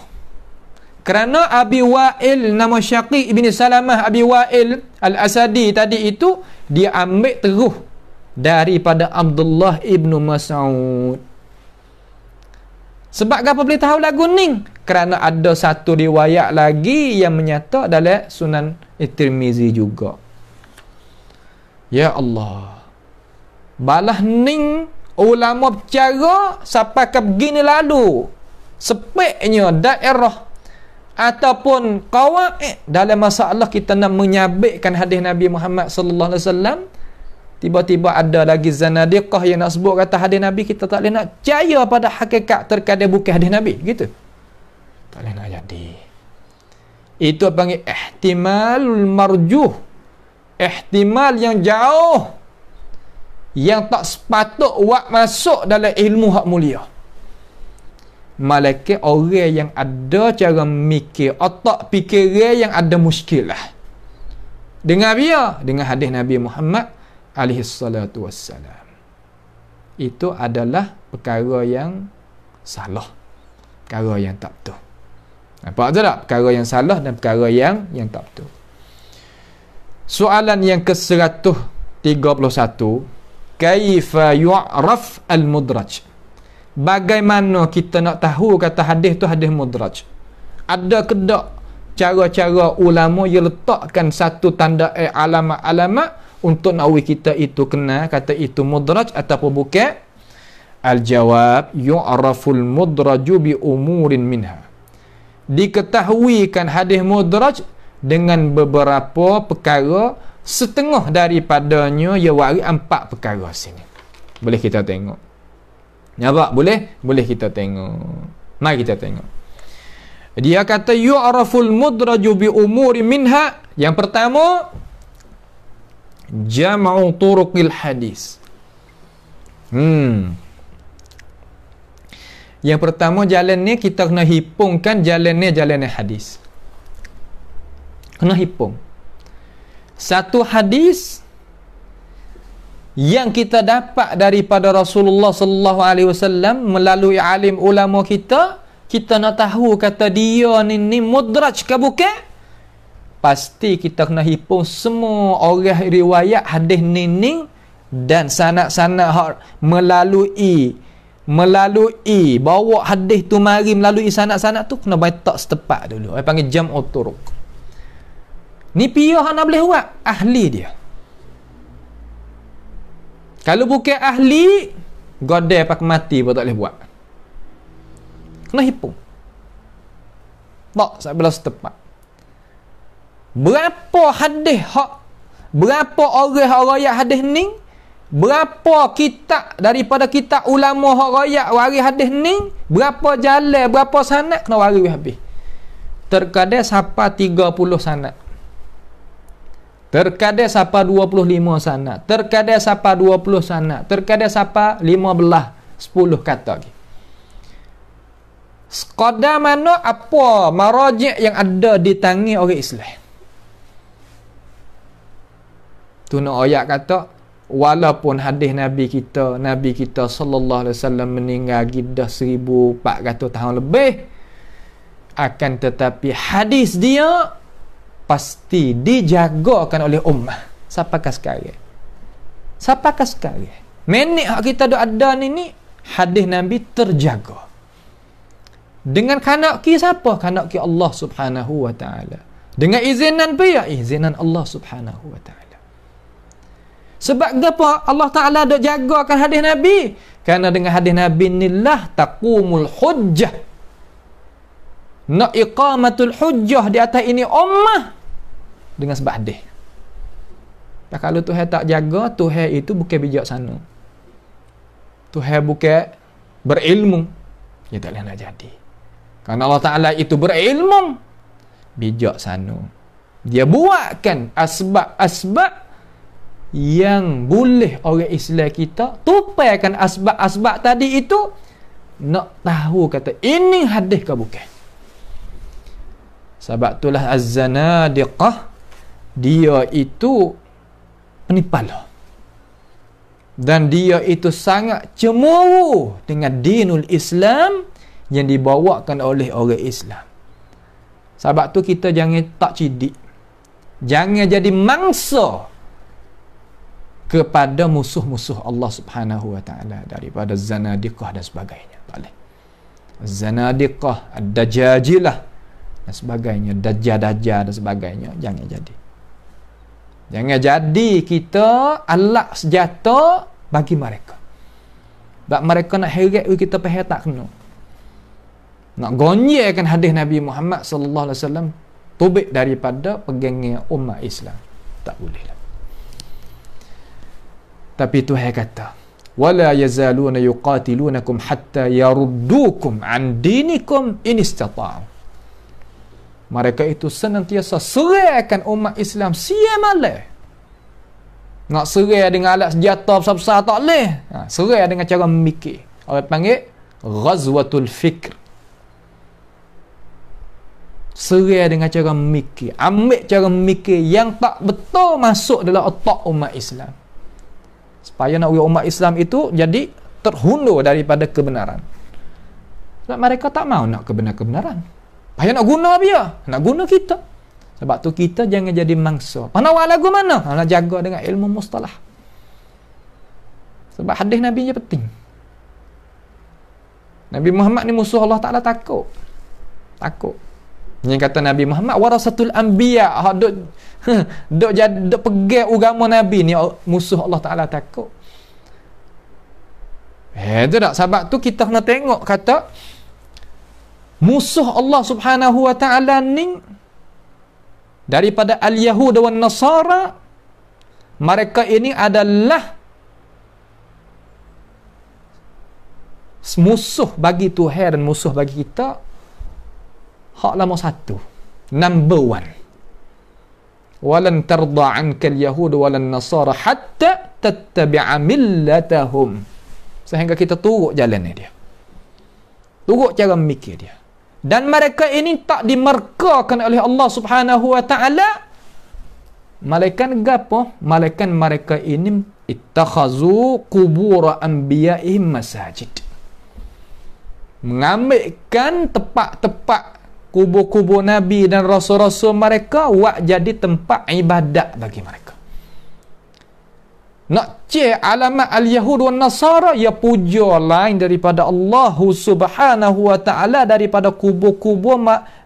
Kerana Abi Wa'il nama Syaqiq bin Salamah Abi Wa'il Al-Asadi tadi itu dia ambil terus daripada Abdullah ibn Mas'ud. Sebab apa boleh tahu lagu ni? Kerana ada satu riwayat lagi yang menyata dalam Sunan At-Tirmizi juga. Ya Allah. Balah ning ulama bercara sampai ke begini lalu. Sepeknya daerah ataupun qawaid dalam masalah kita nak menyabitkan hadis Nabi Muhammad sallallahu alaihi wasallam, tiba-tiba ada lagi zanadiqah yang nak sebut kata hadis Nabi, kita tak boleh nak percaya pada hakikat terkadang bukan hadis Nabi gitu. Tak boleh nak jadi. Itu panggil ihtimalul marjuh. Ihtimal yang jauh yang tak sepatut buat masuk dalam ilmu hak mulia. Malaikat orang yang ada cara mikir, otak fikiran yang ada muskilah. Dengar dia dengan hadis Nabi Muhammad alaihi salatu wassalam. Itu adalah perkara yang salah. Perkara yang tak betul. Nampak tak? Perkara yang salah dan perkara yang tak betul. Soalan yang ke-131, kaifa yu'raf al-mudraj? Bagaimana kita nak tahu kata hadis tu hadis mudraj? Ada ke tak cara-cara ulama yang letakkan satu tanda alamat-alamat untuk nak kita itu kenal kata itu mudraj ataupun bukan? Al-jawab, yu'raful mudraju bi umurin minha. Diketahuikan hadis mudraj dengan beberapa perkara, setengah daripadanya ia wari 4 perkara sini. Boleh kita tengok. Nampak? Boleh kita tengok. Mari kita tengok. Dia kata yu'raful mudraju bi umuri minha. Yang pertama, jam'u turuqil hadis. Yang pertama, jalan ni kita kena hipungkan jalan ni hadis. Kena hipung. Satu hadis yang kita dapat daripada Rasulullah sallallahu alaihi wasallam melalui alim ulama kita nak tahu kata dia ni mudraj ke bukan? Pasti kita kena hipung semua orang riwayat hadis ni dan sanad-sanad melalui bawa hadis tu mari melalui sanad-sanad tu kena baca setepat dulu. Panggil jam'u turuq. Ni piyah nak boleh buat ahli dia. Kalau bukan ahli, godai pakai mati pun tak boleh buat. Kena hipung. Tak sampai setepat. Berapa hadis berapa orang riwayat hadis ni? Berapa kitab daripada kitab ulama hak riwayat waris hadis ni? Berapa jalan, berapa sanad kena waris habis. Terkadang sampai 30 sanad. Terkadang sampai 25 sanad, terkadang sampai 20 sanad, terkadang sampai 15, 10 kata lagi. Sekadar mana apa marajik yang ada di tangan orang Islam. Tu nak ayat kata walaupun hadis Nabi kita sallallahu alaihi wasallam meninggal dah 1400 tahun lebih, akan tetapi hadis dia pasti dijagakan oleh ummah sampai ke sekarang. Minit hak kita ada ni hadis Nabi terjaga. Dengan kanaki siapa? Kanaki Allah Subhanahu wa taala. Dengan izinan apa? Izinan Allah Subhanahu wa taala. Sebab apa Allah Taala dak jagakan hadis Nabi? Kerana dengan hadis Nabi inilah taqumul hujjah. Nak iqamatul hujjah di atas ini ummah dengan sebab hadis. Kalau Tuhan tak jaga, Tuhan itu bukan bijaksana. Tuhan bukan berilmu, dia tak boleh nak jadi. Kerana Allah Ta'ala itu berilmu, bijaksana. Dia buatkan asbab-asbab yang boleh orang Islam kita tupaikan asbab-asbab tadi itu, nak tahu kata ini hadis ke bukan. Sebab itulah az-zanadiqah, dia itu penipal. Dan dia itu sangat cemuru dengan dinul Islam yang dibawakan oleh orang Islam. Sebab tu kita jangan tak cidik, jangan jadi mangsa kepada musuh-musuh Allah Subhanahu wa taala daripada zanadiqah dan sebagainya. Tak boleh. Zanadiqah, ad-dajajilah dan sebagainya, dajjal-dajjal dan sebagainya, jangan jadi. Jangan jadi kita alat senjata bagi mereka. Sebab mereka nak heret kita pahal tak kena. Nak gonyekan hadis Nabi Muhammad sallallahu alaihi wasallam, tubik daripada pegangnya umat Islam. Tak boleh lah. Tapi Tuhan kata, wala yazaluna yuqatilunakum hatta yaruddukum an dinikum in istata'u. Mereka itu senantiasa seraikan umat Islam siang malam. Nak serai dengan alat senjata besar-besar tak boleh. Serai dengan cara memikir. Orang panggil ghazwatul fikr. Serai dengan cara memikir. Ambil cara memikir yang tak betul masuk dalam otak umat Islam. Supaya nak umat Islam itu jadi terhundur daripada kebenaran. Sebab mereka tak mau nak kebenaran. Payah nak guna dia, nak guna kita. Sebab tu kita jangan jadi mangsa. Mana awak lagu mana? Nak jaga dengan ilmu mustalah. Sebab hadis Nabi ni penting. Nabi Muhammad ni musuh Allah Ta'ala takut. Yang kata Nabi Muhammad warasatul anbiya, duk pegang agama Nabi ni, musuh Allah Ta'ala takut. Itu tak? Sebab tu kita kena tengok kata musuh Allah Subhanahu wa Ta'ala ni daripada al-Yahud dan Nasara, mereka ini adalah musuh bagi Tuhan dan musuh bagi kita. Hak nombor satu, number one. Walan tarda anka al-Yahud walan Nasara hatta tattabi'a millatahum. Sehingga kita turut jalan dia, turut cara memikir dia. Dan mereka ini tak dimerkakan oleh Allah Subhanahu wa Ta'ala. Malaikat gapo? Malaikat mereka ini ittakhazu qubur anbiya'ihim masajid. Mengambilkan tempat-tempat kubur-kubur Nabi dan Rasul-Rasul mereka buat jadi tempat ibadat bagi mereka. Nak cek alamat al-Yahud dan Nasara, ya puja lain daripada Allah Subhanahu wa Ta'ala, daripada kubur-kubur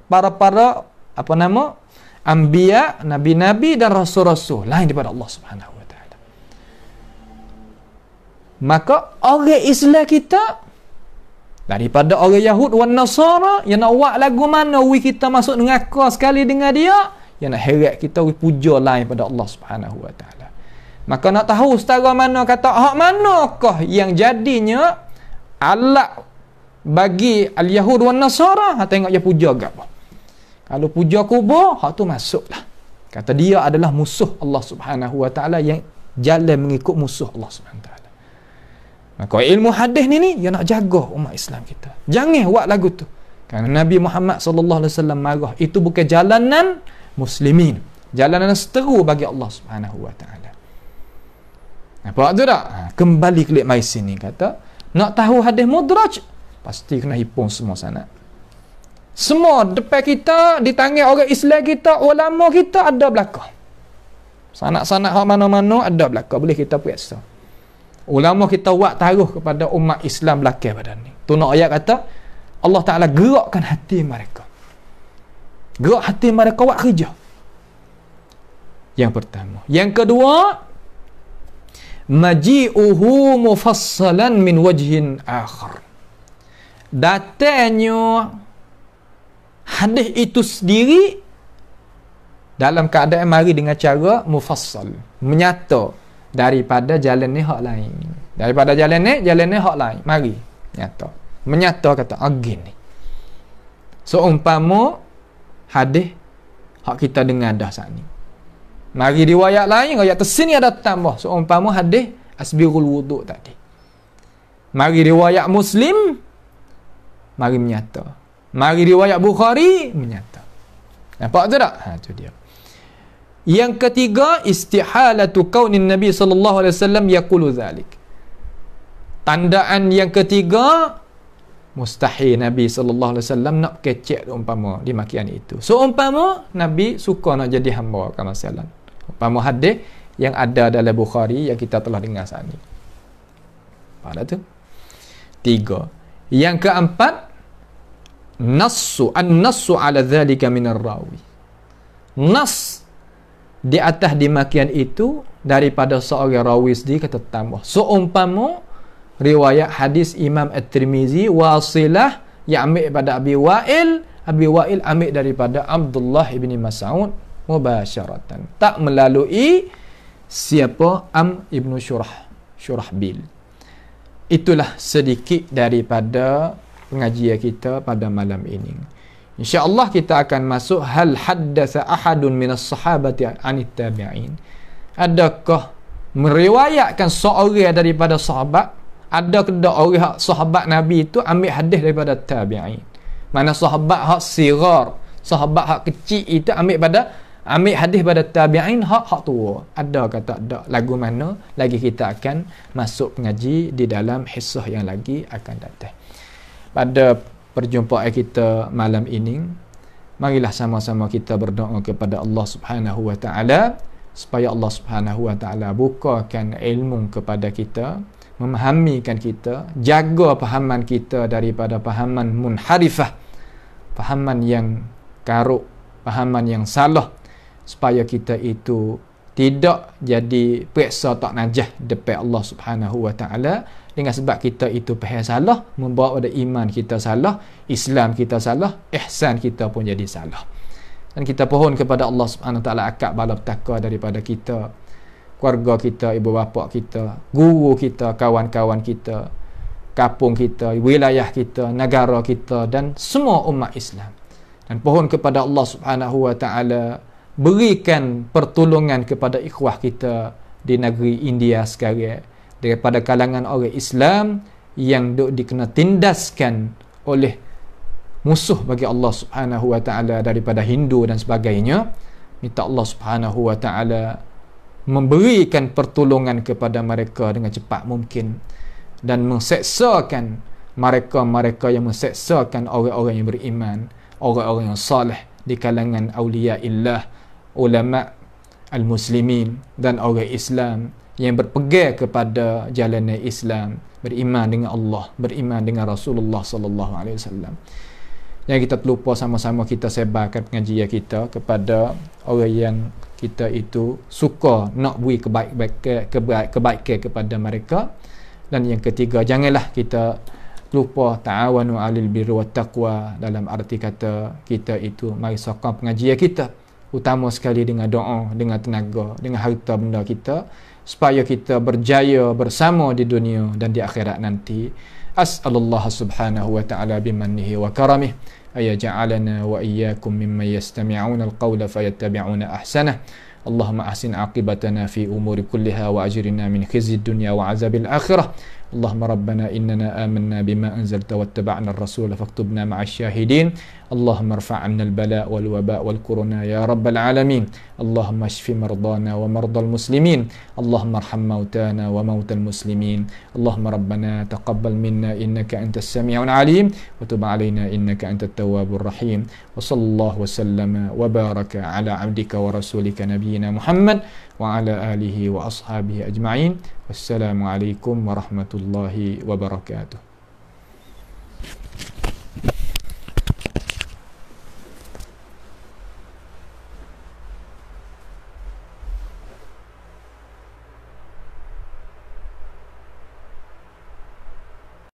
para apa nama anbiya, nabi-nabi dan rasul-rasul lain daripada Allah Subhanahu wa Ta'ala. Maka orang Islam kita daripada orang Yahud dan Nasara yang nak buat lagu mana kita masuk dengan akal sekali dengan dia, yang nak heret kita puja lain pada Allah Subhanahu wa Ta'ala. Maka nak tahu setara mana kata hak manakah yang jadinya alat bagi al-Yahud dan Nasara, tengok dia puja apa. Kalau puja kubur, hak tu masuklah. Kata dia adalah musuh Allah Subhanahu wa Ta'ala, yang jalan mengikut musuh Allah Subhanahu wa Ta'ala. Maka ilmu hadis ni dia nak jaga umat Islam kita. Jangan buat lagu tu. Kerana Nabi Muhammad sallallahu alaihi wasallam marah, itu bukan jalanan muslimin, jalanan seteru bagi Allah Subhanahu wa Ta'ala. Nampak tu tak? Kembali klik mai sini, kata nak tahu hadis mudraj, pasti kena hipung semua sanad. Semua depan kita, di tangan orang Islam kita, ulama kita ada belakang. Sanad-sanad hak mana-mana ada belakang, boleh kita periksa. Ulama kita buat taruh kepada umat Islam belakang pada ni. Tu nak ayat kata Allah Ta'ala gerakkan hati mereka. Gerak hati mereka buat kerja. Yang pertama. Yang kedua, maji'uhu mufassalan min wajhin akhar. Datanya hadis itu sendiri dalam keadaan mari dengan cara mufassal, menyata, daripada jalan ni hak lain. Daripada jalan ni hak lain. Mari menyata kata gini. Seumpama hadis hak kita dengar dah saat ni. Mari riwayat lain, riwayat tersini ada tambah. Seumpama hadis asbirul wuduk tadi. Mari riwayat Muslim, mari menyata. Mari riwayat Bukhari, menyata. Nampak tu tak? Tu dia. Yang ketiga, istihalatu kaunin Nabi sallallahu alaihi wasallam yaqulu zalik. Tandaan yang ketiga, mustahil Nabi sallallahu alaihi wasallam nak kecek umpama di makian itu. So umpama Nabi suka nak jadi hamba kan masalah. Umpama hadis yang ada dalam Bukhari yang kita telah dengar saat ni. Pada tu. 3. Yang keempat, an-nassu ala dhalika min ar-rawi. Nas di atas dimakian itu daripada seorang rawi sendiri kata tambah. So umpama riwayat hadis Imam At-Tirmizi wasilah yang ambil pada Abi Wa'il ambil daripada Abdullah ibni Mas'ud mubasharatan, tak melalui siapa ibnu Syurahbil. Itulah sedikit daripada pengajian kita pada malam ini. InsyaAllah kita akan masuk hal haddatha ahadun minas sahabati anit tabi'in. Adakah meriwayatkan seorang daripada sahabat, ada ke tak orang sahabat Nabi itu ambil hadis daripada tabi'in? Mana sahabat hak sigar, sahabat hak kecil itu ambil hadis pada tabi'in hak tua. Ada ke tak ada? Lagu mana? Lagi kita akan masuk pengaji di dalam hisah yang lagi akan datang. Pada perjumpaan kita malam ini, marilah sama-sama kita berdoa kepada Allah Subhanahu wa taala supaya Allah Subhanahu wa taala bukakan ilmu kepada kita, memahamikan kita, jaga pahaman kita daripada pahaman munharifah, pahaman yang karuk, pahaman yang salah, supaya kita itu tidak jadi periksa tak najah depan Allah Subhanahu wa taala dengan sebab kita itu faham salah, membawa pada iman kita salah, Islam kita salah, ihsan kita pun jadi salah. Dan kita pohon kepada Allah Subhanahu wa taala akad bala petaka daripada kita, keluarga kita, ibu bapa kita, guru kita, kawan-kawan kita, kampung kita, wilayah kita, negara kita dan semua umat Islam. Dan pohon kepada Allah Subhanahu wa taala berikan pertolongan kepada ikhwah kita di negeri India sekarang, daripada kalangan orang Islam yang dikena tindaskan oleh musuh bagi Allah Subhanahu wa taala daripada Hindu dan sebagainya. Minta Allah Subhanahu wa taala memberikan pertolongan kepada mereka dengan cepat mungkin dan mengseksakan mereka-mereka yang mengseksakan orang-orang yang beriman, orang-orang yang saleh di kalangan awliyaillah, ulama al-muslimin dan orang Islam yang berpegang kepada jalan Islam, beriman dengan Allah, beriman dengan Rasulullah sallallahu alaihi wasallam. Yang kita terlupa sama-sama kita sebarkan pengajian kita kepada orang yang kita itu suka nak beri kebaikan kepada mereka. Dan yang ketiga, janganlah kita lupa ta'awanu 'alal birri wat taqwa, dalam arti kata kita itu mari sokong pengajian kita utama sekali dengan doa, dengan tenaga, dengan harta benda kita, supaya kita berjaya bersama di dunia dan di akhirat nanti. As'alullah subhanahu wa ta'ala bimannihi wa karamih ayaj'alana wa iyyakum mimman yastami'una al-qawla fayattabi'una ahsanah. Allahumma ahsin aqibatana fi umuri kulliha wa ajirna min khizyi dunya wa azabil akhirah. Allahumma rabbana innana amanna bima anzalta wattaba'na ar-rasula faktubna ma'asy syahidin. Allahumma irfa' 'anna al-bala' wal waba' wal kuruna ya rabbal alamin. Allahumma ishfi mardana wa mardal muslimin. Allahumma arham mautana wa mautal muslimin. Allahumma rabbana taqabbal minna innaka antas sami'ul 'alim wa tub 'alaina innaka antat tawwabur rahim. Wa sallallahu wa sallama wa baraka ala 'abdika wa rasulika nabiyyina Muhammad wa ala alihi wa ashabihi ajma'in. Wassalamu alaikum warahmatullahi wabarakatuh.